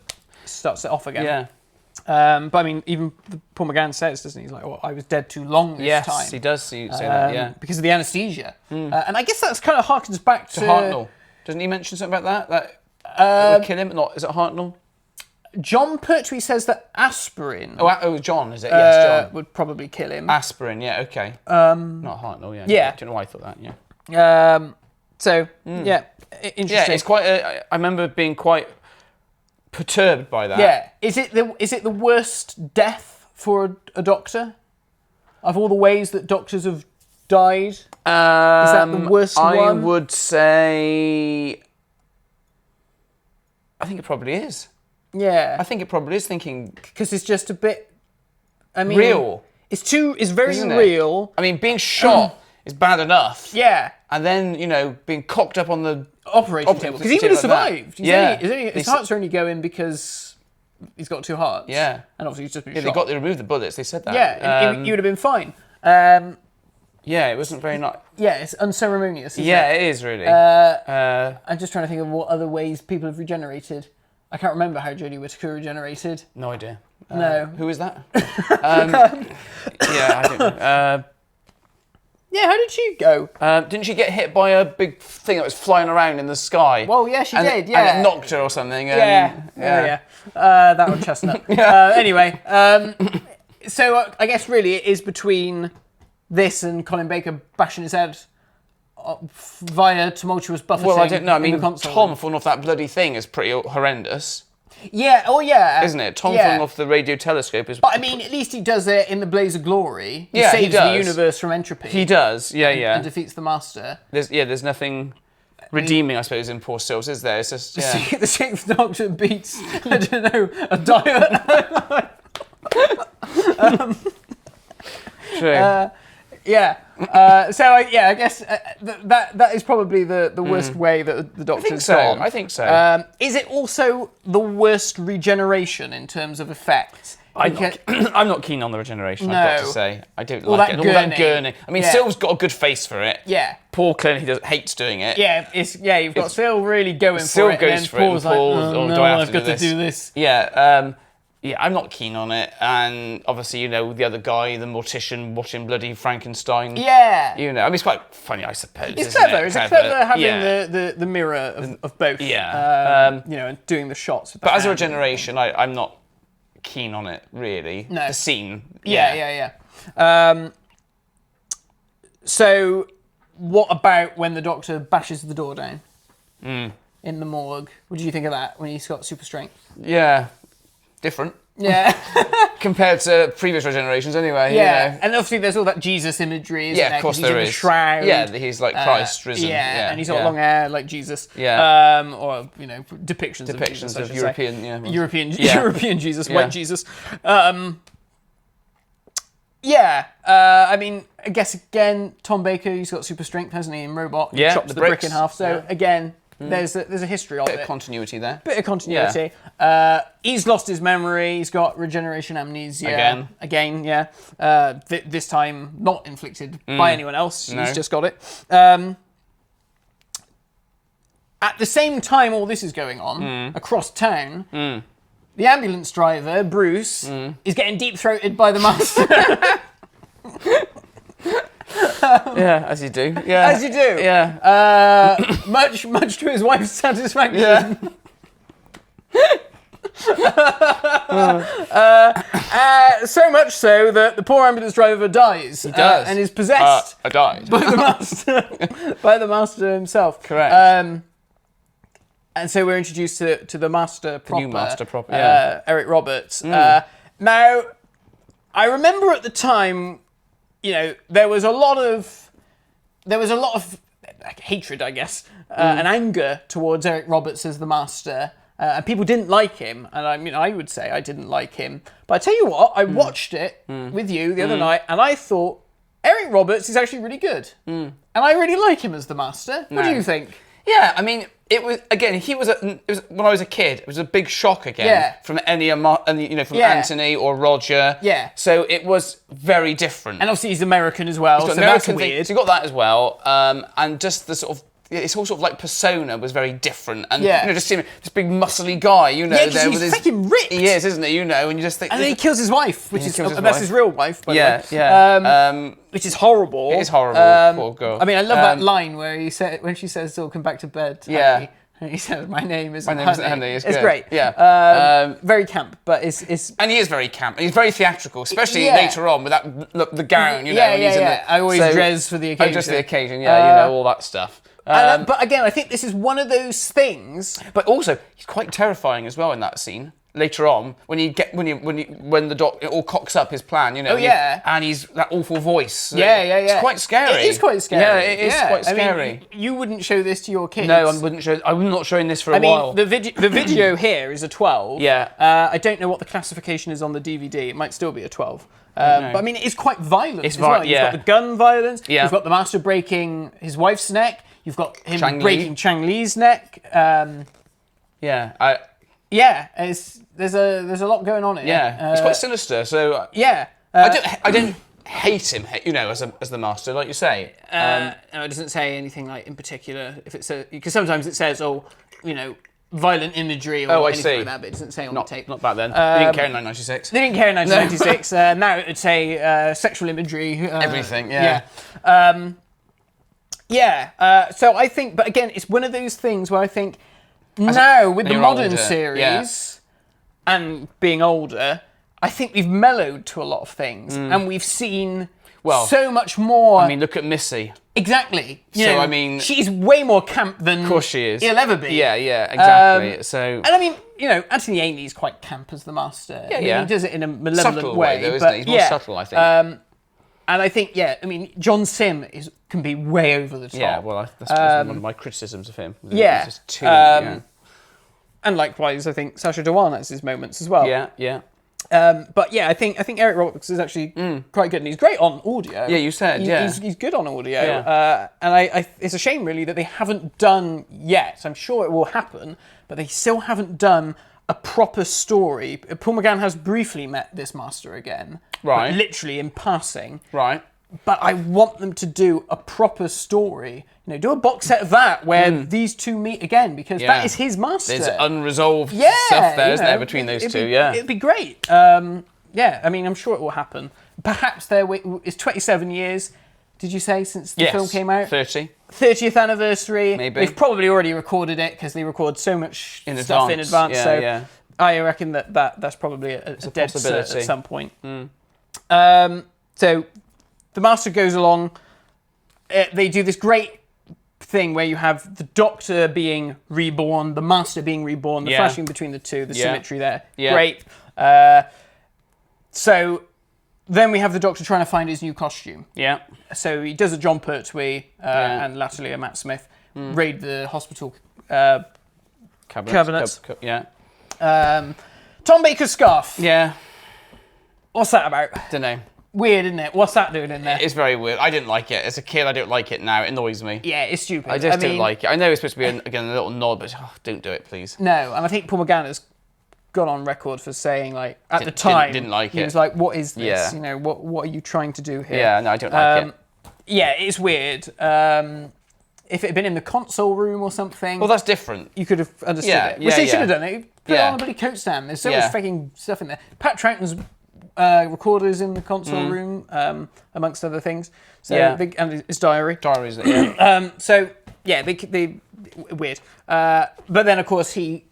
starts it off again. Yeah. But I mean, even Paul McGann says, doesn't he? He's like, I was dead too long this time. Yes, he does say that, because of the anaesthesia. And I guess that's kind of harkens back to Hartnell. Doesn't he mention something about that? That would kill him? Is it Hartnell? John Pertwee says that aspirin... Oh, John, is it? Yes, John. Would probably kill him. Aspirin, yeah, okay. Not Hartnell, Yeah. I don't know why I thought that, yeah. Interesting. Yeah, it's quite... I remember being quite perturbed by that. Yeah. Is it the worst death for a Doctor? Of all the ways that Doctors have died? Is that the worst one? I would say... I think it probably is. Yeah. I think it probably is, thinking... because it's just a bit... I mean... real. It's very real. I mean, being shot is bad enough. Yeah. And then, being cocked up on the... operating table. Because he would have survived. His heart heart's only going because he's got two hearts. Yeah. And obviously he's just been shot. They removed the bullets, they said that. Yeah, he would have been fine. Yeah, it wasn't very nice. Yeah, it's unceremonious, isn't it is, really. I'm just trying to think of what other ways people have regenerated. I can't remember how Jodie Whittaker regenerated. No idea. No. Who is that? I don't know. Yeah, how did she go? Didn't she get hit by a big thing that was flying around in the sky? Well, yeah, she did, And it knocked her or something. Yeah. That old chestnut. Anyway, so I guess really it is between this and Colin Baker bashing his head via tumultuous buffeting. Well, I don't know. I mean, Tom falling off that bloody thing is pretty horrendous. Yeah, oh yeah. Isn't it? Tom falling off the radio telescope is... But I mean, at least he does it in the blaze of glory. He Yeah, he saves the does. universe from entropy. He does, And defeats the Master. There's nothing redeeming, I suppose, in poor Sils, is there? It's just, The Sixth Doctor beats, I don't know, a diet. True. I guess that is probably the worst way that the Doctor's gone. I think so. Is it also the worst regeneration in terms of effects? I'm not keen on the regeneration, I've got to say. I don't All like that it. All that gurning. I mean, Yeah. Syl's got a good face for it. Yeah. Paul clearly hates doing it. Yeah, you've got Syl really going Syl for it. goes and then for it, and Paul's like, Paul, oh, no, do I have I've to got do to do this. Yeah, I'm not keen on it. And obviously, the other guy, the mortician, watching bloody Frankenstein. Yeah. I mean, it's quite funny, I suppose. It's isn't clever. it? It's clever having the mirror of both. Yeah. And doing the shots. With But as a hand. regeneration, I'm not keen on it, really. No. The scene. Yeah. So, what about when the Doctor bashes the door down in the morgue? What do you think of that when he's got super strength? Yeah. Different. Yeah. Compared to previous regenerations, anyway. Yeah. And obviously, there's all that Jesus imagery. Isn't Yeah, there? of course 'Cause he's there in the is. shroud. Yeah, he's like Christ risen. Yeah, and he's got long hair like Jesus. Yeah. Or depictions of Jesus, I should European. say. Yeah. European Jesus, Yeah. white Jesus. I mean, I guess again, Tom Baker, he's got super strength, hasn't he? In Robot, he Yeah, chops the the brick bricks. in half. So again, there's a history of Bit it. of continuity there. Bit of continuity. He's lost his memory. He's got regeneration amnesia. Again, yeah. This time not inflicted by anyone else. No. He's just got it. At the same time all this is going on, across town, the ambulance driver, Bruce, is getting deep-throated by the Master. Yeah, as you do. Yeah. As you do. Yeah. Much to his wife's satisfaction. So much so that the poor ambulance driver dies. He does. And is possessed I died. by the Master. By the Master himself. Correct. And so we're introduced to the Master proper. New Master proper, yeah. Eric Roberts. Now, I remember at the time, there was a lot of hatred, I guess, and anger towards Eric Roberts as the Master. And people didn't like him, and I mean, I would say I didn't like him. But I tell you what, I watched it with you the other night, and I thought Eric Roberts is actually really good, and I really like him as the Master. What do you think? Yeah, I mean, it was again. When I was a kid, it was a big shock again. Yeah. From from Anthony or Roger. Yeah. So it was very different. And obviously he's American as well, so that's weird. So you got that as well, and just the sort of. It's all sort of like persona was very different, and just seeing this big muscly guy, Yeah, there because with he's his. freaking ripped. He is, isn't he? And you just think. And then he kills his wife, which is kills his that's wife. his real wife, by the way. Yeah. Which is horrible. It is horrible. Poor girl. I mean, I love that line where when she says, "Oh, come back to bed." Yeah. Honey. And he says, "My name isn't Honey." It's good. great. Yeah. Very camp, but it's. And he is very camp. And he's very theatrical, especially Yeah. later on with the gown. When he's in the, I always dress for the occasion. Just the occasion. Yeah. All that stuff. But again, I think this is one of those things. But also, he's quite terrifying as well in that scene. Later on, when the doc it all cocks up his plan, and he's that awful voice. Yeah. It's quite scary. It is quite scary. Yeah, it is quite scary. I mean, you wouldn't show this to your kids. No, I'm not showing this for a while. The video here is a 12. Yeah. I don't know what the classification is on the DVD. It might still be a 12. But I mean, it's quite violent as well. You've got the gun violence. Yeah. You've got the Master breaking his wife's neck. You've got him breaking Chang Li's neck. There's a lot going on here. Yeah, it's quite sinister. So I don't hate him, as the Master, like you say. No, it doesn't say anything like in particular. If it's because sometimes it says, violent imagery or anything like that, but it doesn't say on the tape. Not back then. They didn't care in 1996. They didn't care in 1996. Now it would say sexual imagery. Everything. So I think, but again, it's one of those things where I think now with the modern series and being older, I think we've mellowed to a lot of things and we've seen so much more. I mean, look at Missy. Exactly. I mean, she's way more camp than of course she is. He'll ever be. Yeah, exactly. And I mean, Anthony Ainley's quite camp as the Master. Yeah, I mean, he does it in a malevolent subtle way, though, isn't but he? He's more subtle, I think. And I think, John Sim can be way over the top. Yeah, well, that's one of my criticisms of him. Yeah. He's just too, And likewise, I think Sacha Dhawan has his moments as well. Yeah. But yeah, I think Eric Roberts is actually quite good, and he's great on audio. Yeah, you said, He's good on audio. Yeah. And it's a shame, really, that they haven't done yet. I'm sure it will happen, but they still haven't done a proper story. Paul McGann has briefly met this Master again. Right. But literally in passing. Right. But I want them to do a proper story. Do a box set of that where these two meet again, because that is his Master. There's unresolved stuff there, isn't there, between those two? Yeah. It'd be great. I'm sure it will happen. Perhaps it's 27 years, did you say, since the film came out? 30. 30th anniversary. Maybe. They've probably already recorded it, because they record so much stuff in advance. Yeah. I reckon that's probably a dead possibility cert at some point. So the Master goes along. They do this great thing where you have the Doctor being reborn, the Master being reborn, the flashing between the two, the symmetry there. Yeah. Great. So then we have the Doctor trying to find his new costume. Yeah. So he does a John Pertwee and latterly a Matt Smith raid the hospital cabinets. Tom Baker's scarf. Yeah. What's that about? Don't know. Weird, isn't it? What's that doing in there? It's very weird. I didn't like it. As a kid, I don't like it now. It annoys me. Yeah, it's stupid. I just don't like it. I know it's supposed to be, again, a little nod, but don't do it, please. No, and I think Paul McGann has gone on record for saying, at the time, didn't like it. He was like, what is this? Yeah. What are you trying to do here? Yeah, no, I don't like it. Yeah, it's weird. If it had been in the console room or something... Well, that's different. You could have understood it. Yeah, They should have done it. Put it on a bloody coat stand. There's so much fucking stuff in there. Pat Troughton's recorders in the console room, amongst other things. So and his diary. Diaries, yeah. They weird. But then, of course, he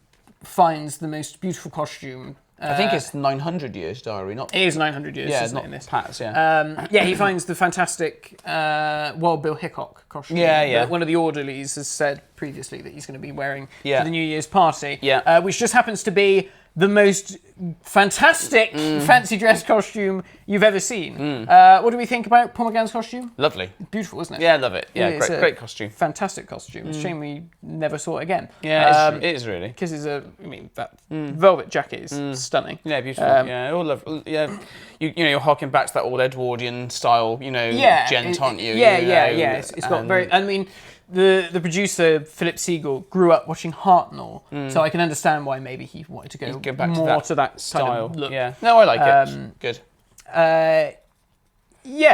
finds the most beautiful costume. I think it's 900 years diary, not... It is 900 years, isn't not it, in this? Pat's, he finds the fantastic Wild Bill Hickok costume. That one of the orderlies has said previously that he's going to be wearing for the New Year's party. Which just happens to be the most fantastic fancy dress costume you've ever seen. What do we think about Paul McGann's costume? Lovely. Beautiful, isn't it? Yeah, I love it. Yeah, great costume. Fantastic costume. It's a shame we never saw it again. Yeah, it is really. Because that velvet jacket is stunning. Yeah, beautiful. All love. Yeah, you're harking back to that old Edwardian style, gent, aren't you? It's got very... I mean... The producer, Philip Segal, grew up watching Hartnell, so I can understand why maybe he wanted to go back more to that style. Kind of look. Yeah. No, I like it. Good.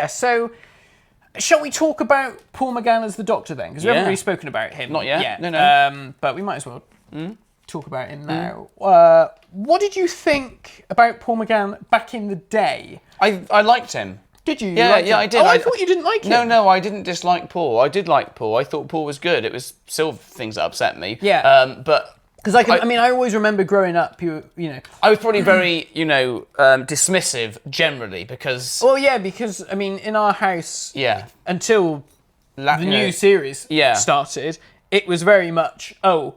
So shall we talk about Paul McGann as the Doctor then? Because we haven't really spoken about him. Not yet. No. But we might as well talk about him now. What did you think about Paul McGann back in the day? I liked him. Did you? Yeah, I did. Oh, I thought you didn't like him. No, I didn't dislike Paul. I did like Paul. I thought Paul was good. It was still things that upset me. Yeah. But because I always remember growing up. I was probably very dismissive generally because. Well, yeah, because in our house. Yeah. Until the new series started, it was very much Paul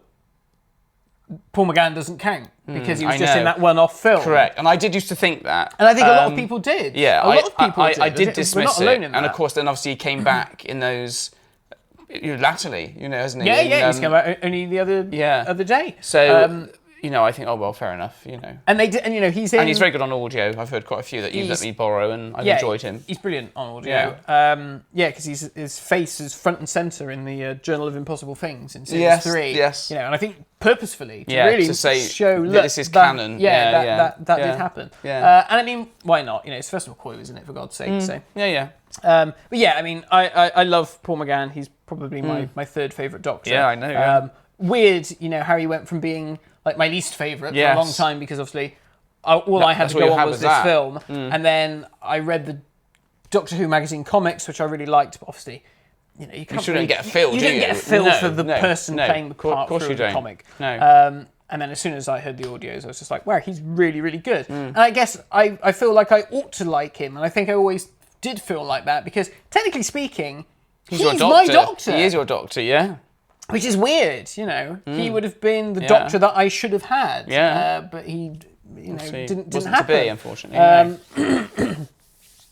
McGann doesn't count because he was just in that one-off film. Correct, and I did used to think that. And I think a lot of people did. Yeah, a lot of people did. I did dismiss We're not alone in that. And of course, then obviously he came back in those latterly, hasn't he? Yeah, he's come out only the other day. So I think, fair enough, And they did, and he's in... And he's very good on audio. I've heard quite a few that you've let me borrow, and I've enjoyed him. He's brilliant on audio. Because his face is front and centre in the Journal of Impossible Things in series 3. Yes. And I think purposefully to really say, show that this is canon. That did happen. Yeah. And why not? Sylvester McCoy was in it, for God's sake. So. Yeah. But I love Paul McGann. He's probably my third favourite Doctor. Yeah, I know. Weird, how he went from being my least favourite for a long time, because obviously all I had to go on was this film. And then I read the Doctor Who magazine comics, which I really liked, but obviously, you shouldn't get a feel, you do you? don't get a feel for the person playing the part through the comic. No. And then as soon as I heard the audios, I was just like, wow, he's really, really good. And I guess I feel like I ought to like him, and I think I always did feel like that, because technically speaking, He's your my doctor. He is your doctor, yeah. Which is weird, you know. He would have been the doctor that I should have had. Yeah. But he, didn't wasn't happen. to be, unfortunately.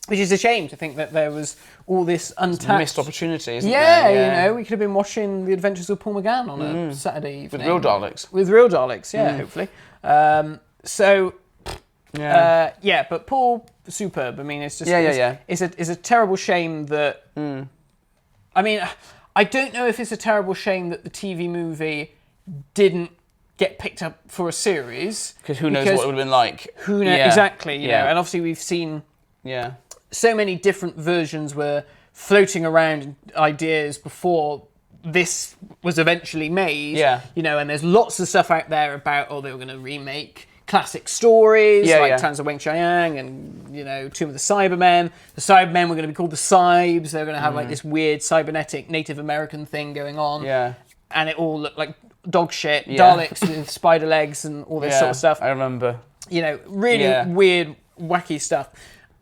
Which is a shame to think that there was all this untapped... Missed opportunity, isn't yeah, there? we could have been watching The Adventures of Paul McGann on a Saturday evening. With real Daleks. With real Daleks, hopefully. But Paul, superb. I mean, it's just... It's a terrible shame that... I mean, I don't know if it's a terrible shame that the TV movie didn't get picked up for a series. Because who knows what it would have been like. Who knows, exactly, you know. And obviously we've seen... so many different versions were floating around ideas before this was eventually made. You know, and there's lots of stuff out there about, they were going to remake classic stories like Tans of Weng Chiang and, Tomb of the Cybermen. The Cybermen were going to be called the Cybes. They were going to have like this weird cybernetic Native American thing going on. And it all looked like dog shit. Daleks with spider legs and all this sort of stuff. I remember. Really weird, wacky stuff.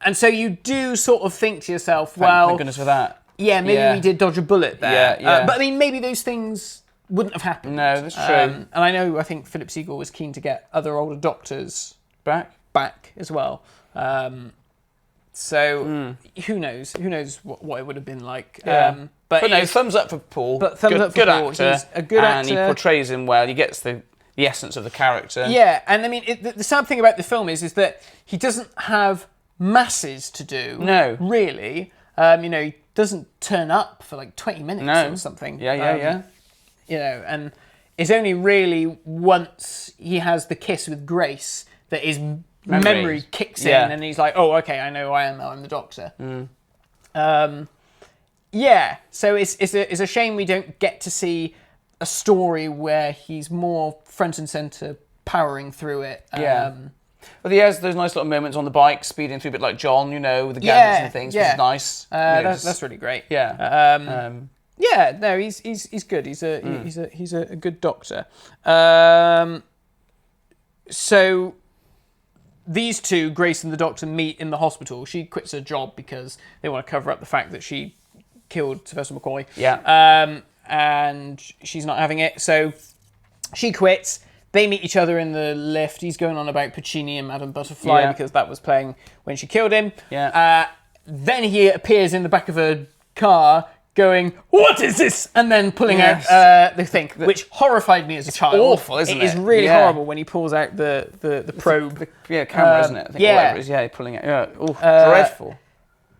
And so you do sort of think to yourself, Thank goodness for that. Yeah, maybe we did dodge a bullet there. Yeah. But I mean, maybe those things wouldn't have happened. No, that's true. And I think Philip Segal was keen to get other older doctors back as well. So who knows? Who knows what it would have been like? But no, thumbs up for Paul. But thumbs up for Paul. Actor, he's a good actor. And he portrays him well. He gets the essence of the character. Yeah, and I mean, the sad thing about the film is that he doesn't have masses to do. No. Really. He doesn't turn up for like 20 minutes or something. And it's only really once he has the kiss with Grace that his memory kicks in and he's like, oh, okay, I know who I am now, I'm the Doctor. So it's a shame we don't get to see a story where he's more front and centre powering through it. But he has those nice little moments on the bike, speeding through a bit like John, with the gadgets and things, which is nice. That's really great. Yeah. No, he's good. He's a good doctor. So these two, Grace and the Doctor, meet in the hospital. She quits her job because they want to cover up the fact that she killed Sylvester McCoy. And she's not having it, so she quits. They meet each other in the lift. He's going on about Puccini and Madame Butterfly because that was playing when she killed him. Then he appears in the back of a car going, "What is this?" And then pulling out the thing, which horrified me as a child. Awful, isn't it? It is really horrible when he pulls out the probe. Camera, isn't it? I think whatever it is, pulling it. Dreadful.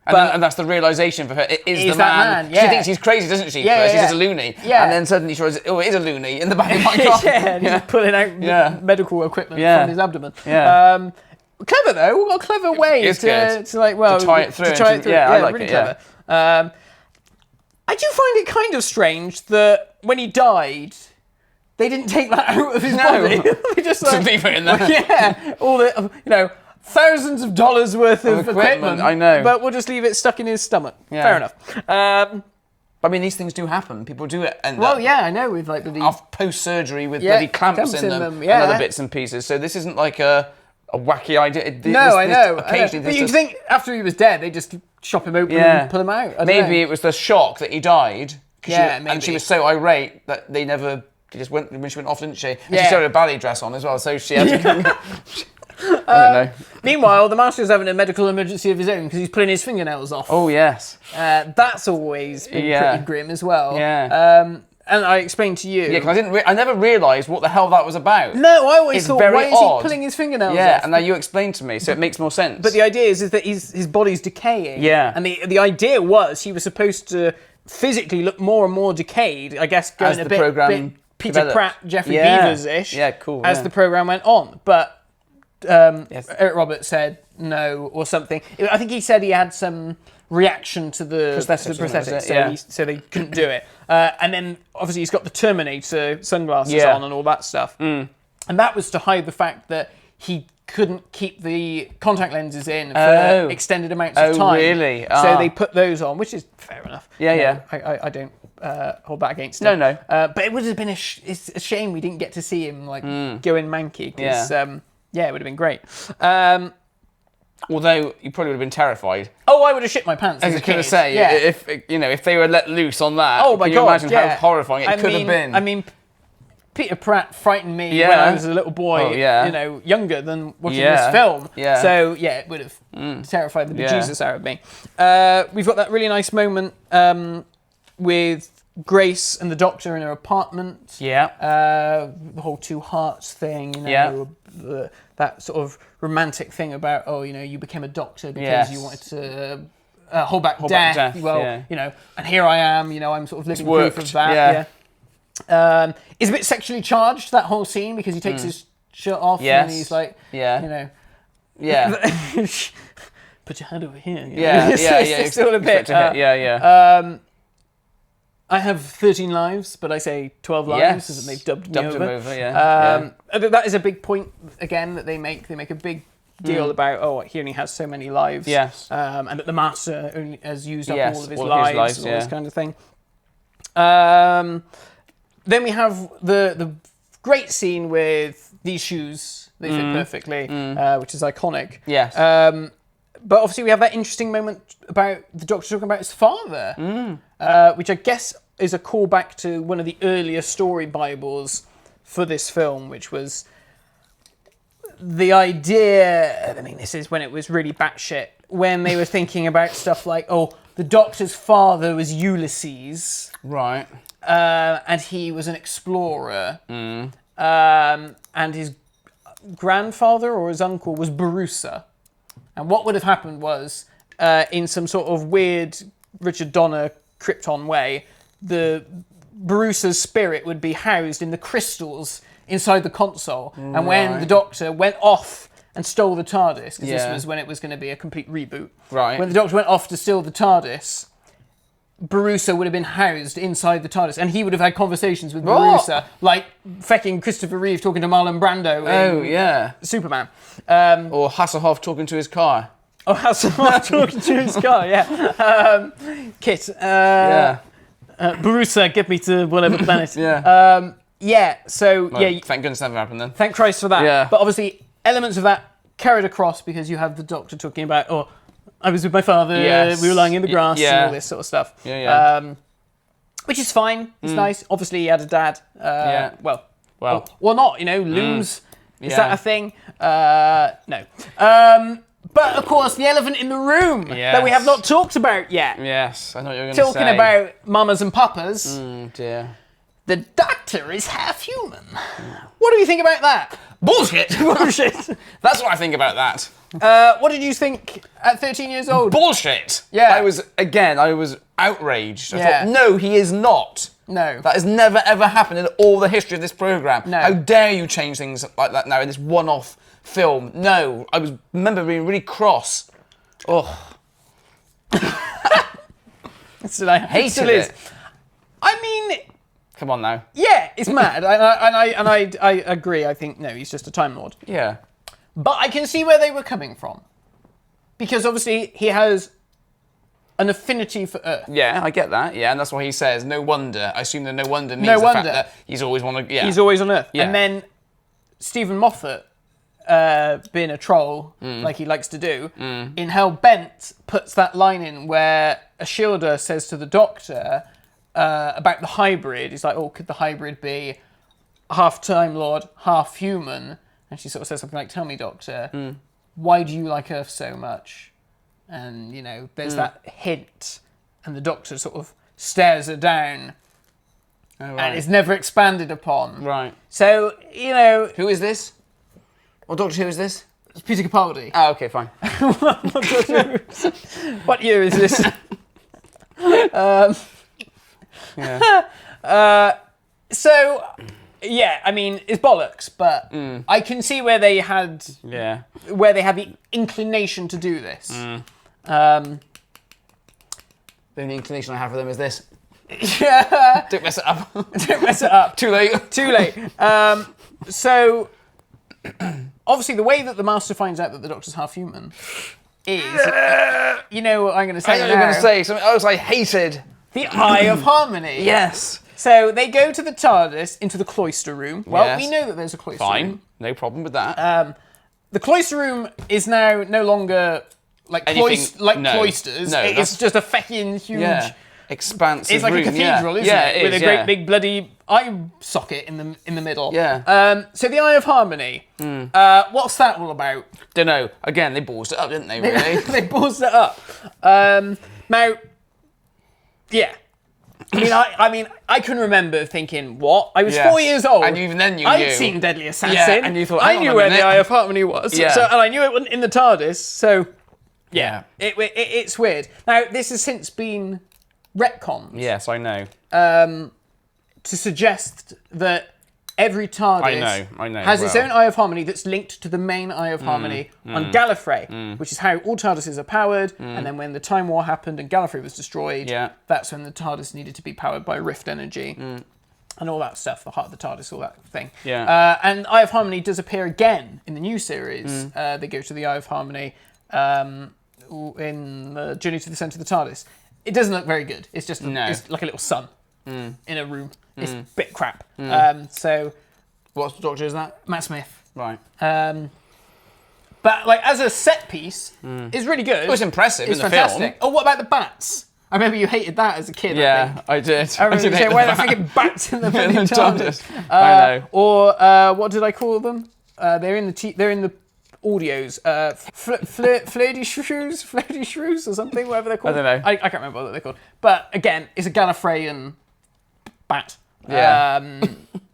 And that's the realisation for her. It is the man. She thinks he's crazy, doesn't she? First, she's just a loony. And then suddenly she realises, it is a loony in the back of my car. And he's pulling out medical equipment from his abdomen. Clever though. What a clever way to tie it through. I like really it. Clever. I do find it kind of strange that when he died, they didn't take that out of his body. They just leave it in there. All the thousands of dollars worth of equipment. I know. But we'll just leave it stuck in his stomach. Fair enough. I mean, these things do happen. People do it. I know. With like post-surgery with bloody clamps in them and other bits and pieces. So this isn't like a wacky idea. I know. Occasionally, but you'd think after he was dead, they just chop him open and pull him out. Maybe it was the shock that he died. Maybe. And she was so irate that they never... She just went when she went off, didn't she? And she still had a ballet dress on as well, so she had to... I don't know. Meanwhile, the Master's having a medical emergency of his own because he's pulling his fingernails off. Oh, yes. That's always been pretty grim as well. And I explained to you... Yeah, because I never realised what the hell that was about. No, I always thought, why is he pulling his fingernails off? Yeah, and now you explained to me, so it makes more sense. But the idea is that his body's decaying. Yeah. And the idea was he was supposed to physically look more and more decayed, I guess, going a bit Peter Pratt, Jeffrey Beavers-ish. Yeah, cool. As the programme went on. But Eric Roberts said no or something. I think he said he had some reaction to the prosthetics, so they couldn't do it. And then obviously he's got the Terminator sunglasses on and all that stuff. And that was to hide the fact that he couldn't keep the contact lenses in for extended amounts of time. Oh, really? So they put those on, which is fair enough. I don't hold that against him. No. But it would have been it's a shame we didn't get to see him going manky. Because, it would have been great. Although you probably would have been terrified. Oh, I would have shit my pants. I as was a going to kid. say, yeah. if they were let loose on that, Oh my can God, you imagine yeah. how horrifying it could have been? I mean, Peter Pratt frightened me when I was a little boy, younger than watching this film. Yeah. So, yeah, it would have terrified the bejesus out of me. We've got that really nice moment with Grace and the Doctor in her apartment. Yeah. The whole two hearts thing, that sort of romantic thing about, you became a doctor because you wanted to hold back death. And here I am, I'm sort of living proof of that. Yeah. It's a bit sexually charged, that whole scene, because he takes his shirt off and he's like, put your hand over here. It's all a bit. I have 13 lives, but I say 12 lives, as they've dubbed me over. That is a big point, again, that they make. They make a big deal about, he only has so many lives. Yes. And that the Master only has used up all of his lives and all this kind of thing. Then we have the great scene with these shoes. They fit perfectly, which is iconic. Yes. But obviously we have that interesting moment about the Doctor talking about his father, which I guess is a callback to one of the earlier story Bibles for this film, which was the idea, this is when it was really batshit, when they were thinking about stuff like, the Doctor's father was Ulysses. Right. And he was an explorer. And his grandfather or his uncle was Barusa. And what would have happened was, in some sort of weird Richard Donner Krypton way, the Barusa's spirit would be housed in the crystals inside the console. Right. And when the Doctor went off and stole the TARDIS, because this was when it was going to be a complete reboot. Right. When the Doctor went off to steal the TARDIS, Barusa would have been housed inside the TARDIS, and he would have had conversations with Barusa, like fecking Christopher Reeve talking to Marlon Brando in Superman. Or Hasselhoff talking to his car. Oh, Hasselhoff talking to his car, Kit. Barusa, get me to whatever planet. Thank goodness that never happened then. Thank Christ for that. Yeah. But obviously, elements of that carried across because you have the Doctor talking about, I was with my father, we were lying in the grass, and all this sort of stuff. Which is fine, it's nice. Obviously, he had a dad. Well, not, Looms. Is that a thing? No. But, of course, the elephant in the room that we have not talked about yet. Yes, I know what you were going to say. Talking about mamas and papas. Dear. The Doctor is half human. What do you think about that? Bullshit! Bullshit. That's what I think about that. What did you think at 13 years old? Bullshit! Yeah. I was outraged. I thought, no, he is not. No. That has never, ever happened in all the history of this programme. No. How dare you change things like that now in this one-off film? No. I remember being really cross. Oh. I hated it. I mean... Come on now. Yeah, it's mad. I agree. I think, no, he's just a Time Lord. Yeah. But I can see where they were coming from. Because obviously he has an affinity for Earth. Yeah, I get that. Yeah, and that's why he says, no wonder. I assume that no wonder means the fact that he's always wanted... Yeah. He's always on Earth. Yeah. And then Stephen Moffat, being a troll, like he likes to do, in Hell Bent, puts that line in where Ashilda says to the Doctor about the hybrid. He's like, could the hybrid be half Time Lord, half human? And she sort of says something like, tell me, Doctor, why do you like Earth so much? And, there's that hint, and the Doctor sort of stares her down, and it's never expanded upon. Right. So, Who is this? What Doctor Who is this? It's Peter Capaldi. Oh, okay, fine. What year is this? So, yeah, I mean, it's bollocks, but I can see where they had the inclination to do this. The only inclination I have for them is this. Yeah. Don't mess it up. Don't mess it up. Too late. Too late. So, obviously, the way that the Master finds out that the Doctor's half human is, you know what I'm going to say. I know you're going to say something else I hated. The Eye of Harmony. Yes. So they go to the TARDIS into the cloister room. Well, we know that there's a cloister room. Fine. No problem with that. the cloister room is now no longer like cloisters. No, it's just a fucking huge expansive It's like room. a cathedral, isn't it? With a great big bloody eye socket in the middle. Yeah. So the Eye of Harmony. What's that all about? Don't know. Again, they ballsed it up, didn't they? Really? They ballsed it up. Now, yeah. I mean, I can remember thinking, what? I was 4 years old. And even then you knew. I'd seen Deadly Assassin. Yeah, and you thought, I knew where the Eye of Harmony was. Yeah. And I knew it wasn't in the TARDIS. So, yeah. It's weird. Now, this has since been retconned. Yes, I know. To suggest that every TARDIS has its own Eye of Harmony that's linked to the main Eye of Harmony on Gallifrey, which is how all TARDISes are powered. And then when the Time War happened and Gallifrey was destroyed, that's when the TARDIS needed to be powered by Rift energy and all that stuff, the heart of the TARDIS, all that thing. And Eye of Harmony does appear again in the new series. They go to the Eye of Harmony in Journey to the Centre of the TARDIS. It doesn't look very good. It's just it's like a little sun in a room. It's a bit crap. So, what Doctor is that? Matt Smith. Right. But like as a set piece, it's really good. It was impressive It's in the fantastic. film. Oh, what about the bats? I remember you hated that as a kid. Yeah, I did. I remember you saying, why are there freaking bats in the fucking TARDIS? I know. Or what did I call them? They're in the audios. Flirty shrews or something, whatever they're called. I don't know. I can't remember what they're called. But again, it's a Gallifreyan bat. Yeah.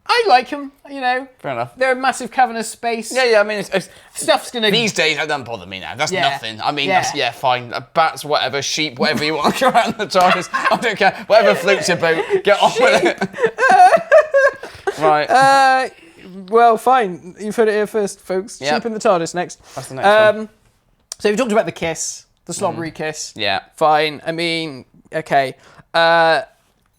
I like them, you know. Fair enough. They're a massive cavernous space. Yeah, I mean, it's Stuff's gonna... These days, that doesn't bother me now. That's nothing. I mean, Yeah. fine. Bats, whatever, sheep, whatever you want to go around the TARDIS. I don't care. Whatever floats your boat, get on with it. Right. Well, fine. You've heard it here first, folks. Yep. Sheep in the TARDIS next. That's the next one. So we talked about the kiss, the slobbery kiss. Yeah. Fine. I mean, okay.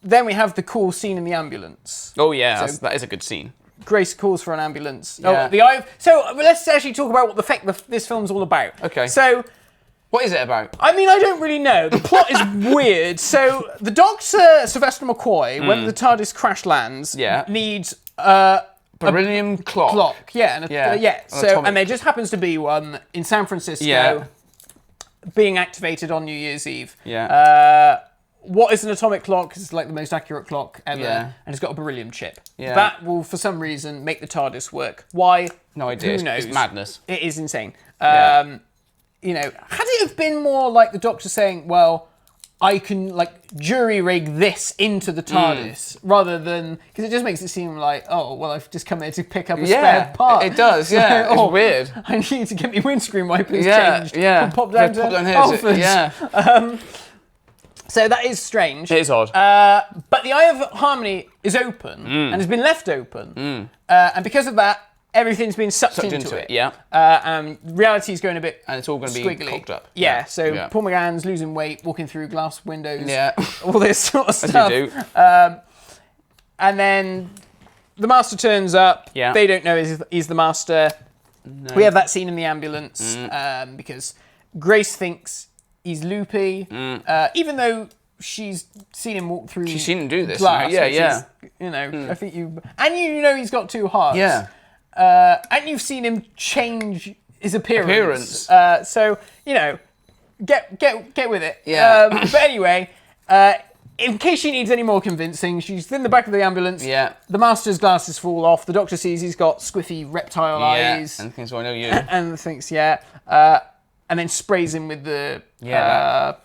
Then we have the cool scene in the ambulance. Oh, yeah. So- that is a good scene. Grace calls for an ambulance. Yeah. Oh, the Eye. So let's actually talk about what the fuck this film's all about. Okay. So, What is it about? I mean, I don't really know. The plot is weird. So the Doctor, Sylvester McCoy, when the TARDIS crash lands, needs Beryllium clock. Yeah, An So, atomic. and there just happens to be one in San Francisco, being activated on New Year's Eve. Yeah. What is an atomic clock? It's like the most accurate clock ever, Yeah. and it's got a beryllium chip. Yeah. That will, for some reason, make the TARDIS work. Why? No idea. Who knows? It's madness. It is insane. Yeah. You know, had it have been more like the Doctor saying, well, I can, like, jury rig this into the TARDIS, rather than... Because it just makes it seem like, oh, well, I've just come here to pick up a spare part. It does, yeah. So, It's weird. I need to get my windscreen wipers changed. Yeah. And pop down to here. Alfred's. Yeah. So that is strange. It is odd. But the Eye of Harmony is open and has been left open. And because of that, everything's been sucked into it. Yeah. And reality's going a bit And it's all going to be squiggly. cocked up. Yeah, so Paul McGann's losing weight, walking through glass windows, Yeah. all this sort of As stuff. you do. And then the Master turns up. Yeah. They don't know he's the Master. No. We have that scene in the ambulance because Grace thinks he's loopy, even though she's seen him walk through. She's seen him do this. Glass, Yeah, which yeah. is, you know, I think you know he's got two hearts. Yeah. And you've seen him change his appearance. So you know, get with it. Yeah. But anyway, in case she needs any more convincing, she's in the back of the ambulance. Yeah. The Master's glasses fall off. The Doctor sees he's got squiffy reptile eyes. And thinks, well, I know you. And thinks, and then sprays him with the fire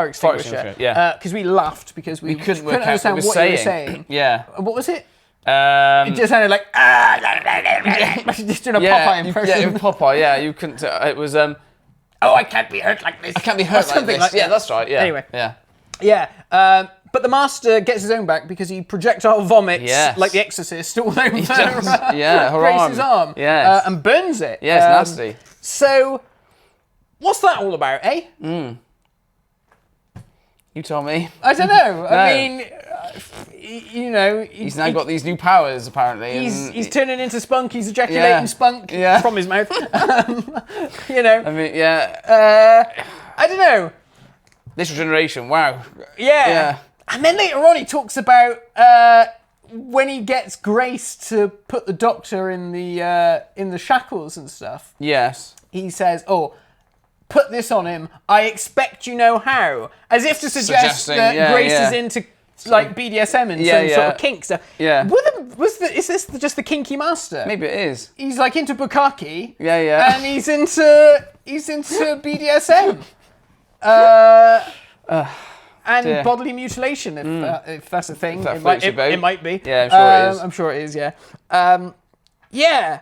extinguisher. Yeah. Because we laughed because we couldn't work out understand what he was saying. Yeah. What was it? It just sounded like just doing a Popeye impression. Yeah, Popeye. Yeah, you couldn't. It was. Oh, I can't be hurt like this. I can't be hurt like something this. like Yeah, that. that's right. Yeah. Anyway. Yeah. Yeah. But the Master gets his own back because he projectile vomits like the Exorcist all over her Grace's arm. Yes. And burns it. Yeah, it's nasty. So, what's that all about, eh? You tell me. I don't know. I mean, you know... He's now got these new powers, apparently. He's turning into Spunk. He's ejaculating Spunk from his mouth. You know. I mean, yeah. I don't know. This regeneration, wow. Yeah. And then later on he talks about when he gets Grace to put the Doctor in the shackles and stuff, Yes. he says, "Oh, put this on him. I expect you know how," as if to suggest that Grace is into like BDSM and some sort of kink stuff. Yeah. Is this just the kinky master? Maybe it is. He's like into bukkake. Yeah. And he's into BDSM. And bodily mutilation, if that's a thing. If It might be. Yeah, I'm sure it is. I'm sure it is, yeah. Yeah.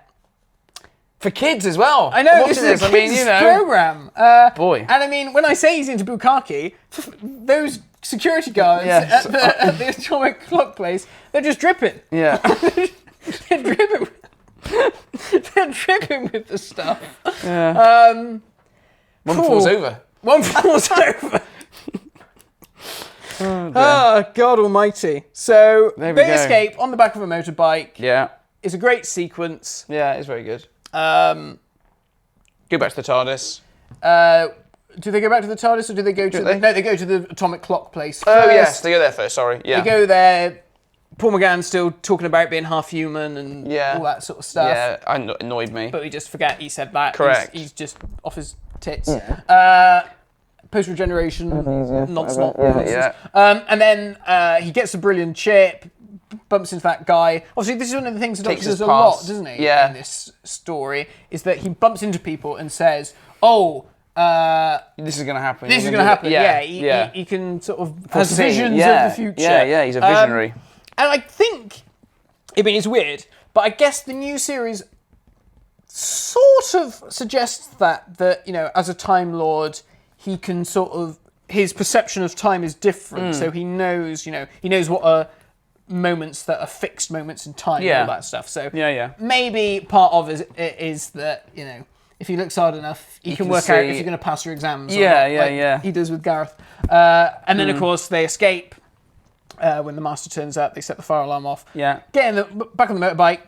For kids as well. I know, this is a kids program. Boy. And I mean, when I say he's into bukkake, those security guards at the atomic clock place, they're just dripping. Yeah. They're dripping. They're dripping with the stuff. Yeah. One falls over. One falls over. Oh, God almighty. So, they escape on the back of a motorbike. Yeah. It's a great sequence. Yeah, it's very good. Go back to the TARDIS. Do they go back to the TARDIS or do they go to No, they go to the atomic clock place first. Oh, yes, they go there first, sorry. Yeah. They go there. Paul McGann's still talking about being half human and all that sort of stuff. Yeah, annoyed me. But we just forget he said that. Correct. He's just off his tits. Yeah. Post-regeneration, nonsense. And then he gets a brilliant chip, bumps into that guy. Obviously, this is one of the things the Doctor does a lot, doesn't he? Yeah. In this story, is that he bumps into people and says, "Oh, this is going to happen. This is going to happen." Yeah. He can sort of has visions of the future. Yeah. He's a visionary. And I think, I mean, it's weird, but I guess the new series sort of suggests that you know, as a Time Lord, he can sort of, his perception of time is different. So he knows, what are moments that are fixed moments in time and all that stuff. So maybe part of it is that, you know, if he looks hard enough, he can work out if you're going to pass your exams. He does with Gareth. And then, of course, they escape. When the Master turns up, they set the fire alarm off. Yeah. Get back on the motorbike,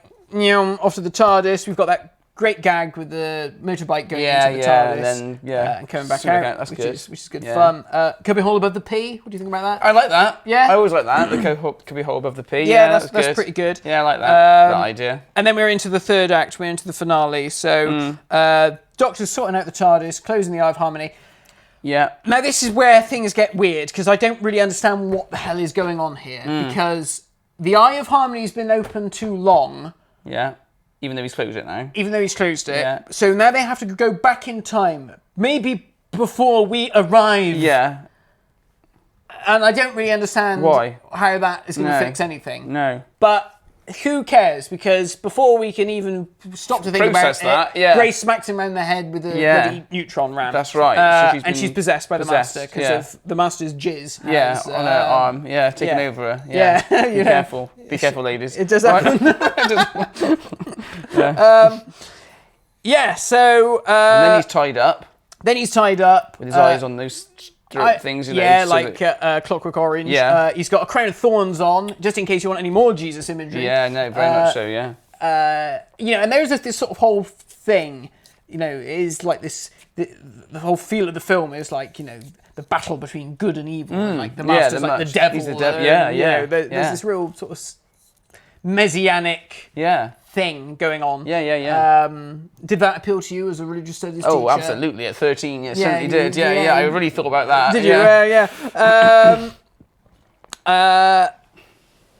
off to the TARDIS. We've got that great gag with the motorbike going into the TARDIS. And coming back out, that's which good. Is good fun. Cubby hole above the P. What do you think about that? I like that. Yeah. I always like that. The cubby hole above the P. Yeah, that's pretty good. Yeah, I like that idea. And then we're into the third act. We're into the finale. So Doctor's sorting out the TARDIS, closing the Eye of Harmony. Yeah. Now, this is where things get weird, because I don't really understand what the hell is going on here. Because the Eye of Harmony has been open too long. Yeah. Even though he's closed it now. Even though he's closed it. Yeah. So now they have to go back in time. Maybe before we arrive. Yeah. And I don't really understand how that is going to fix anything. No. But who cares? Because before we can even stop to think about it, Grace smacks him around the head with a bloody neutron ram. That's right. And she's possessed by the Master because of the Master's jizz. On her arm. Yeah, taking over her. Yeah. Be careful. Be careful, ladies. It does happen. So... and then he's tied up. With his eyes on those things, Clockwork Orange. He's got a crown of thorns on, just in case you want any more Jesus imagery. Yeah, no, very much so, yeah. And there's this sort of whole thing, is like this, the whole feel of the film is like, the battle between good and evil. And like the Master's like the devil. He's the devil, there's this real sort of messianic thing going on. Did that appeal to you as a religious studies teacher? Oh, absolutely. At 13, yes, certainly did. Yeah. I really thought about that. Did you?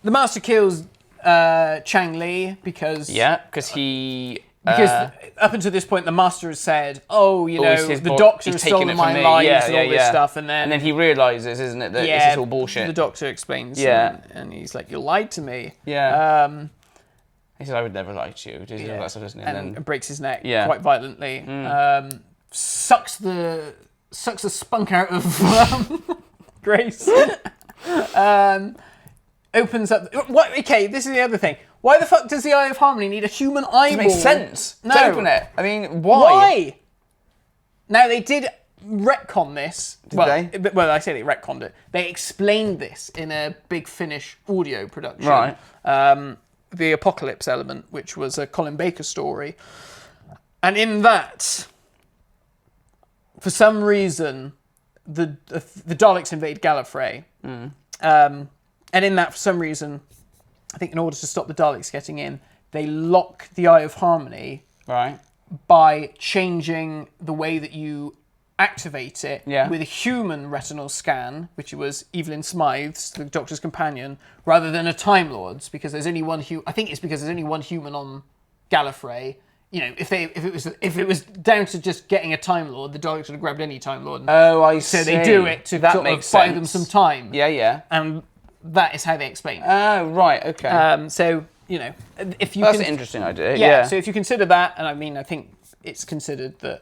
The Master kills Chang Li because... Yeah, because he... Because up until this point, the Master has said, the Doctor has stolen my lives and all this stuff. And then he realises, isn't it, that this is all bullshit. The Doctor explains. And he's like, you lied to me. Yeah. He said, I would never lie to you. That sort of thing. And breaks his neck quite violently. Sucks the spunk out of Grace. Opens up... Okay, this is the other thing. Why the fuck does the Eye of Harmony need a human eyeball? It makes sense to open it. I mean, why? Now, they did retcon this. Did they? Well, I say they retconned it. They explained this in a Big Finish audio production. Right. The Apocalypse element, which was a Colin Baker story. And in that, for some reason, the Daleks invade Gallifrey. And in that, for some reason, I think in order to stop the Daleks getting in, they lock the Eye of Harmony Right. by changing the way that you activate it Yeah. with a human retinal scan, which was Evelyn Smythe's, the Doctor's companion, rather than a Time Lord's, because there's only one I think it's because there's only one human on Gallifrey. You know, if it was down to just getting a Time Lord, the Daleks would have grabbed any Time Lord. Oh, I see. So they do it to that sort makes of buy sense. them some time. Yeah. And that is how they explain it. Oh, right. Okay. So, you know, if you That's can, an interesting idea. yeah, Yeah. so if you consider that, and I mean, I think it's considered that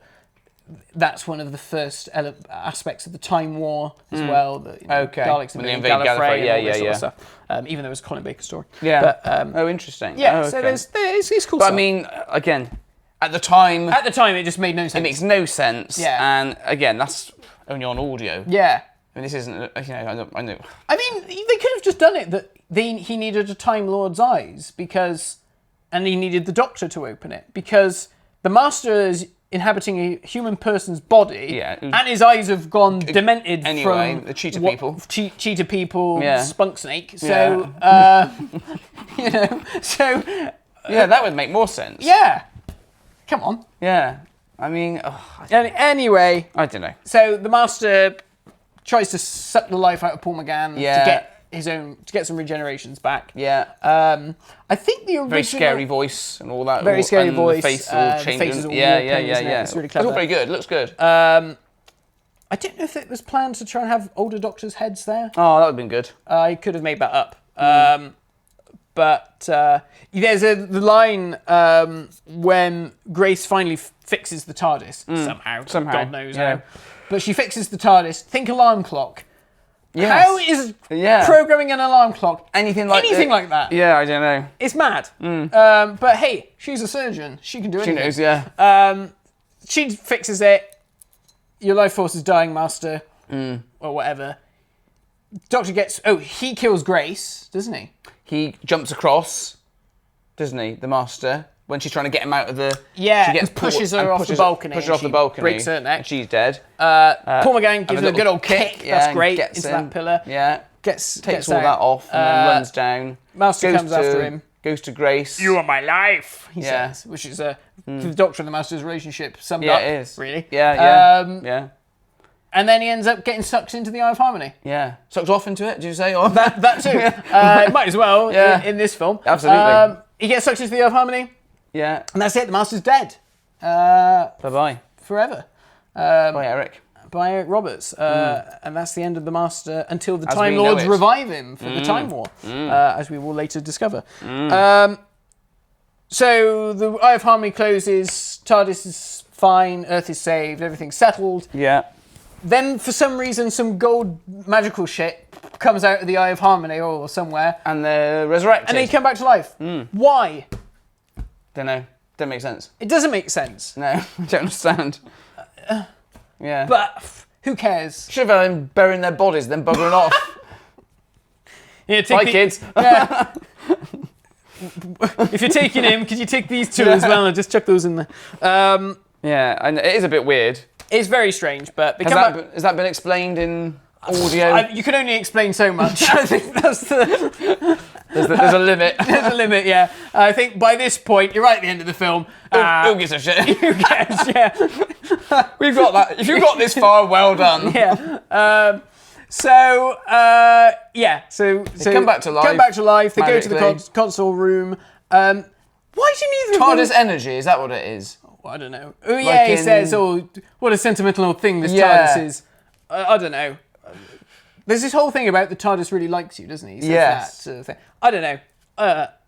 that's one of the first aspects of the Time War as well. The, Okay. Daleks When they invade invade Gallifrey, Gallifrey, and yeah, all this yeah, sort yeah. of stuff. Even though it's a Colin Baker story. Yeah. But, oh, interesting. yeah, Oh, so okay. it's cool But stuff. I mean, again, at the time, At the time, it just made no sense. it makes no sense. Yeah. And again, that's only on audio. Yeah. I mean, this isn't. You know, I know. I mean, they could have just done it that he needed a Time Lord's eyes and he needed the Doctor to open it because the Master is inhabiting a human person's body, Yeah. and his eyes have gone demented Anyway, from the cheetah people. cheetah people, Yeah. spunk snake. So you know, so Yeah, that would make more sense. yeah, come on. Yeah. I mean, Anyway, I don't know. so the Master tries to suck the life out of Paul McGann Yeah. to get some regenerations back. Yeah. I think the original Very scary voice and all that. Very scary and voice. The face all The changing. face is all yeah. warping, isn't it? It's really clever. all very good. Looks good. I don't know if it was planned to try and have older Doctors' heads there. Oh, that would have been good. I could have made that up. But there's the line when Grace finally fixes the TARDIS somehow. God knows yeah. how. But she fixes the TARDIS. Think alarm clock. Yes. How is programming an alarm clock anything like that? Yeah, I don't know. It's mad. But hey, she's a surgeon. She can do anything. She knows, yeah. She fixes it. Your life force is dying, Master. Or whatever. Doctor he kills Grace, doesn't he? He jumps across, doesn't he, the Master, when she's trying to get him out of the... Yeah, she gets and pushes her off the balcony. Pushes her off the balcony. Breaks her neck. And she's dead. Paul McGann gives her a good old kick. That's great. Gets into him. that pillar. Yeah. Takes all that off and then runs down. Master comes after him. Goes to Grace. You are my life, he says, which is the Doctor and the Master's relationship summed up. Yeah, it is. Really. Yeah. Yeah. And then he ends up getting sucked into the Eye of Harmony. Yeah. Sucked off into it, did you say? Or? That too. Might as well in this film. Absolutely. He gets sucked into the Eye of Harmony. Yeah. And that's it. The Master's dead. Bye-bye. Forever. Bye, Eric. By Eric Roberts. And that's the end of the Master until the As Time we know Lords it. revive him for the Time War, as we will later discover. So the Eye of Harmony closes, TARDIS is fine, Earth is saved, everything's settled. Yeah. Then, for some reason, some gold magical shit comes out of the Eye of Harmony or somewhere. And they're resurrected. And they come back to life. Why? Don't know. Don't make sense. It doesn't make sense. No, I don't understand. Yeah. But who cares? Should have had them burying their bodies, then buggering off. Yeah, Bye, kids. Yeah. If you're taking him, could you take these two as well and just chuck those in there? Yeah, and it is a bit weird. It's very strange, but Has that been explained in audio? You can only explain so much. I think that's There's a limit. There's a limit, yeah. I think by this point, you're right at the end of the film. Who gives a shit? Who cares? Yeah. We've got that. If you've got this far, well done. Yeah. So they come back to life. Come back to life. They go to the magically. console room. Why do neither of TARDIS them... energy, is that what it is? I don't know. Oh yeah, he says, what a sentimental old thing this TARDIS is. I don't know. There's this whole thing about the TARDIS really likes you, doesn't he? He says that sort of thing. I don't know.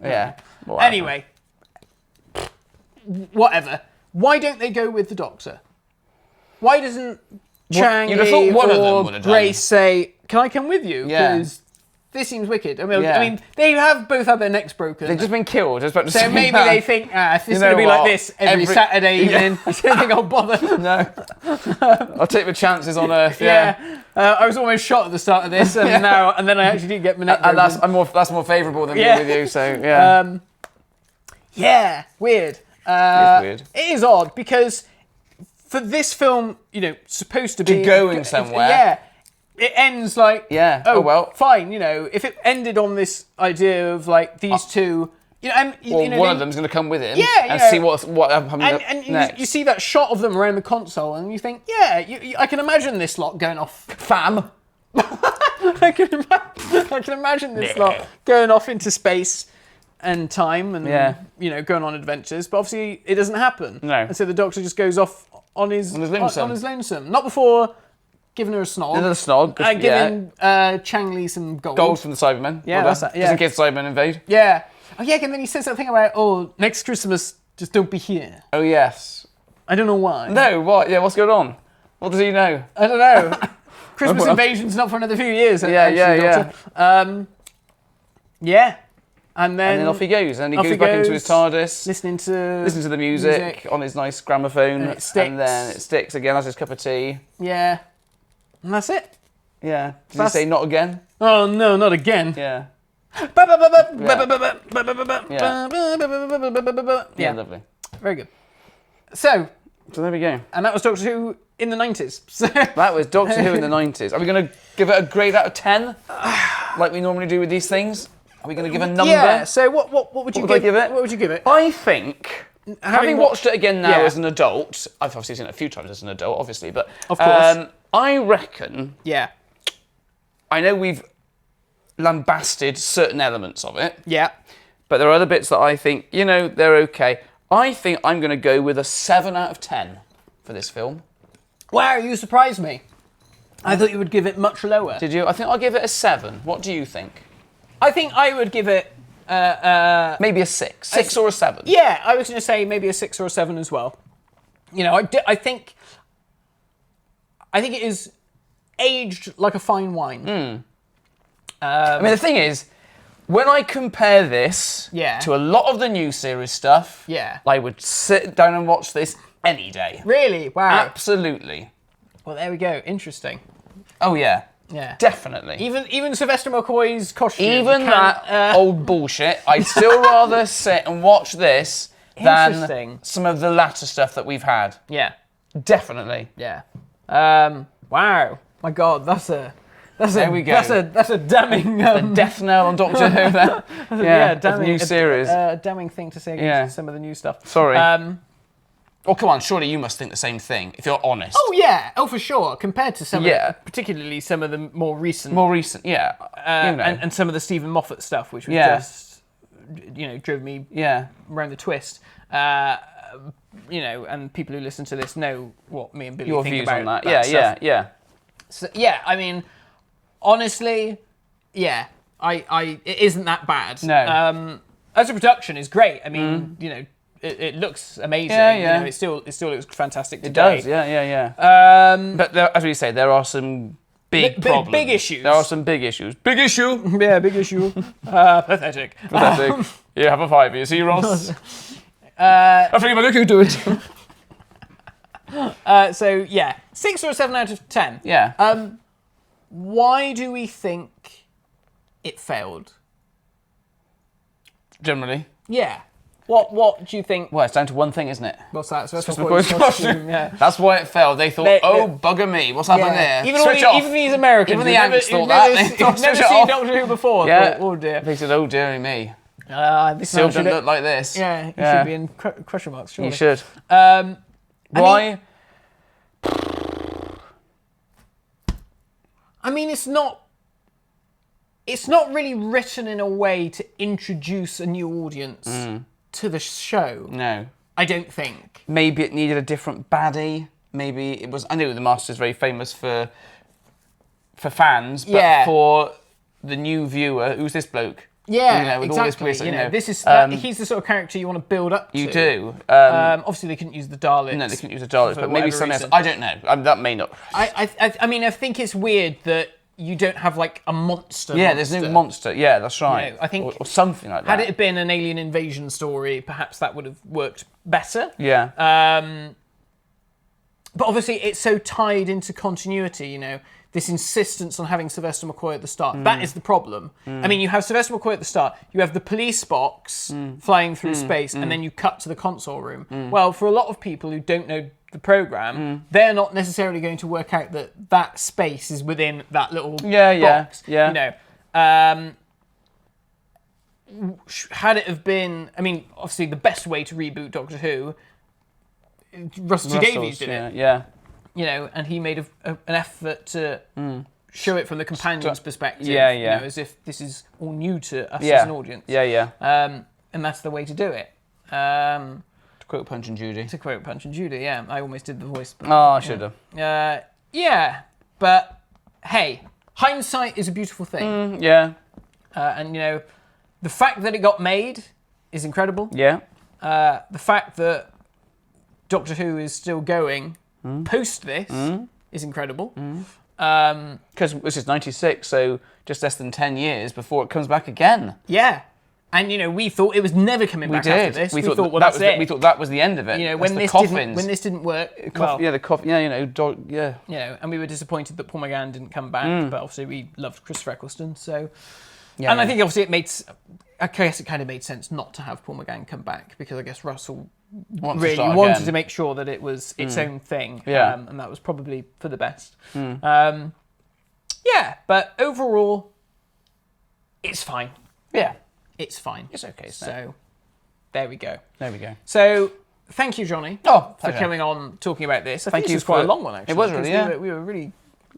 Yeah. Whatever. Anyway, whatever. Why don't they go with the Doctor? Why doesn't Chang you'd have thought one of them or would have done. Grace say, "Can I come with you?" Yeah. Because this seems wicked. I mean, they have both had their necks broken. They've just been killed. I was about to So say maybe that. they think, if this is know going to be like what? this every Saturday evening, I don't think I'll bother. No. I'll take the chances on Earth. Yeah. I was almost shot at the start of this, and then I actually did get my neck broken. And that's more favourable than being with you. So yeah. Weird. It's weird. It is odd because for this film, supposed to be going somewhere. Yeah. it ends like, Yeah. oh, well, fine, you know, if it ended on this idea of like these two, you know, and one of them's going to come with him, Yeah, and you see know, what happens and next. you see that shot of them around the console, and you think, yeah, I can imagine this lot going off. Fam. I can imagine this lot going off into space and time, and you know, going on adventures. But obviously, it doesn't happen. No. And so the Doctor just goes off on his lonesome. Not before giving her a snog. Another snog. And giving Chang Li some gold. Gold from the Cybermen. Yeah, that's that. Yeah. Just in case the Cybermen invade. Yeah. Oh yeah, and then he says that thing about, oh, next Christmas, just don't be here. Oh yes. I don't know why. No, what? Yeah, what's going on? What does he know? I don't know. Christmas invasion's not for another few years. Yeah. Yeah. And then off he goes, and he goes back into his TARDIS, listening to the music on his nice gramophone, and it sticks. And then it sticks again, has his cup of tea. Yeah. And that's it. Yeah. Did he say not again? Oh no, not again. Yeah. Yeah, lovely. Very good. So there we go. And that was Doctor Who in the 90s. That was Doctor Who in the 90s. Are we going to give it a grade out of 10? Like we normally do with these things? Are we going to give a number? Yeah, so what would you give it? What would you give it? I think, having watched it again now as an adult, I've obviously seen it a few times as an adult, obviously, but of course. I reckon, I know we've lambasted certain elements of it. Yeah. But there are other bits that I think, you know, they're okay. I think I'm going to go with a 7 out of 10 for this film. Wow, you surprised me. I thought you would give it much lower. Did you? I think I'll give it a 7. What do you think? I think I would give it... maybe a 6. 6 or a 7. Yeah, I was going to say maybe a 6 or a 7 as well. You know, I think it is aged like a fine wine. I mean, the thing is, when I compare this to a lot of the new series stuff, I would sit down and watch this any day. Really? Wow. Absolutely. Well, there we go. Interesting. Oh, yeah. Yeah. Definitely. Even Sylvester McCoy's costume. Even that old bullshit, I'd still rather sit and watch this than some of the latter stuff that we've had. Yeah. Definitely. Yeah. Wow. My God, there we go. That's a damning... the death knell on Doctor Who there. Damning, new series. Damning thing to say against some of the new stuff. Sorry. Oh, come on, surely you must think the same thing, if you're honest. Oh, yeah. Oh, for sure. Compared to some particularly some of the more recent... And some of the Stephen Moffat stuff, which was just, you know, drove me around the twist. You know, and people who listen to this know what me and Billy your think views about on that. stuff. Yeah. So, I mean, honestly, it isn't that bad. No. As a production, is great. I mean, you know, it looks amazing. You know, it still looks fantastic today. It does. Yeah. But as we say, there are some big problems. Big issues. There are some big issues. Big issue. Yeah, big issue. Pathetic. You have a 5. You see, Ross. I think I'm looking to it. So 6 or a 7 out of 10. Yeah. Why do we think it failed? Generally. Yeah. What do you think? Well, it's down to one thing, isn't it? What's that? So McCoy's costume. Yeah. That's why it failed. They thought, bugger me, what's happened there? Even these Americans, even the Yanks thought that. They've never seen Doctor Who before. Yeah. Thought, oh dear. They said, oh dearie me. This still doesn't look like this. Yeah, he should be in question marks. Surely. He should. Why? I mean, it's not really written in a way to introduce a new audience to the show. No. I don't think. Maybe it needed a different baddie. Maybe it was... I know the Master's very famous for fans, but for the new viewer, who's this bloke? Yeah, you know, with exactly. All this this is he's the sort of character you want to build up to. You do. Obviously, they couldn't use the Daleks. No, they couldn't use the Daleks, but maybe something else. I don't know. That may not. I mean, I think it's weird that you don't have like a monster. Yeah, there's no monster. Yeah, that's right. You know, I think or something like that. Had it been an alien invasion story, perhaps that would have worked better. Yeah. But obviously, it's so tied into continuity. You know, this insistence on having Sylvester McCoy at the start. That is the problem. I mean, you have Sylvester McCoy at the start, you have the police box flying through space, and then you cut to the console room. Well, for a lot of people who don't know the program, they're not necessarily going to work out that space is within that little box. Yeah. You know, had it have been, I mean, obviously the best way to reboot Doctor Who, Russell T Davies did it. Yeah. You know, and he made an effort to show it from the companion's perspective. Yeah. You know, as if this is all new to us as an audience. Yeah. And that's the way to do it. To quote Punch and Judy. To quote Punch and Judy, yeah. I almost did the voice. But, I should have. Yeah, but hey, hindsight is a beautiful thing. Yeah. And, you know, the fact that it got made is incredible. Yeah. The fact that Doctor Who is still going post this is incredible. Because this is 96, so just less than 10 years before it comes back again. Yeah. And, you know, we thought it was never coming back after this. We thought well, that's it. We thought that was the end of it. You know, when this didn't work, the coffin. Yeah, you know, and we were disappointed that Paul McGann didn't come back, but obviously we loved Chris Eccleston, so. Yeah, and I think obviously I guess it kind of made sense not to have Paul McGann come back because I guess Russell really wanted to make sure that it was its own thing, and that was probably for the best. Yeah, but overall, it's fine. Yeah. It's fine. It's okay. So, there we go. So, thank you, Johnny, for coming on talking about this. I think it was quite a long one, actually. It was really, we were really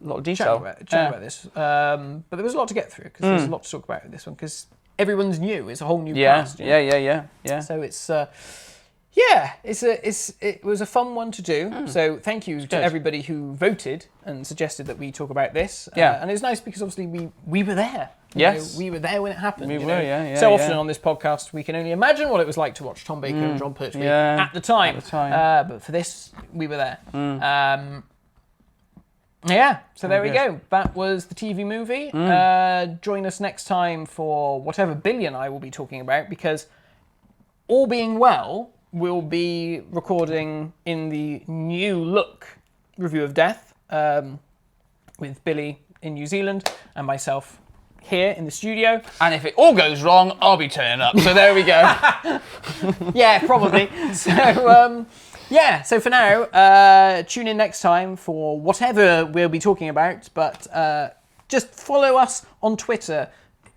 a lot of detail chatting about this. But there was a lot to get through because there's a lot to talk about with this one because everyone's new. It's a whole new cast. Yeah. So it's it was a fun one to do. So thank you to everybody who voted and suggested that we talk about this. And it's nice because obviously we were there. Yes. We were there when it happened. We were, So often on this podcast, we can only imagine what it was like to watch Tom Baker and John Pertwee at the time. But for this, we were there. So there we go. That was the TV movie. Join us next time for whatever Billy and I will be talking about because all being well, we'll be recording in the new look review of Death with Billy in New Zealand and myself here in the studio. And if it all goes wrong, I'll be turning up. So there we go. Yeah, probably. So for now, tune in next time for whatever we'll be talking about. But just follow us on Twitter.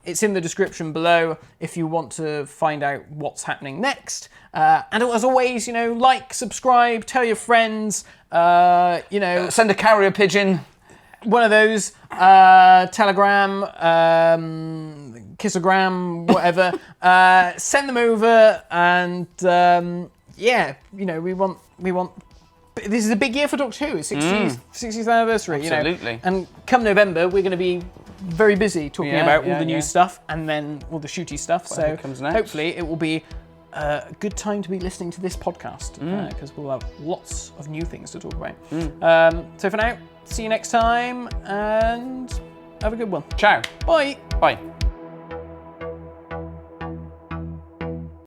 It's in the description below if you want to find out what's happening next. And as always, you know, like, subscribe, tell your friends, send a carrier pigeon. One of those, Telegram, Kissogram, whatever. Send them over, and we want. This is a big year for Doctor Who. It's 60th anniversary. Absolutely. You know, and come November, we're going to be very busy talking about all the new stuff and then all the shooty stuff. So hopefully it will be a good time to be listening to this podcast because we'll have lots of new things to talk about. So for now, see you next time and have a good one. Ciao. Bye. Bye.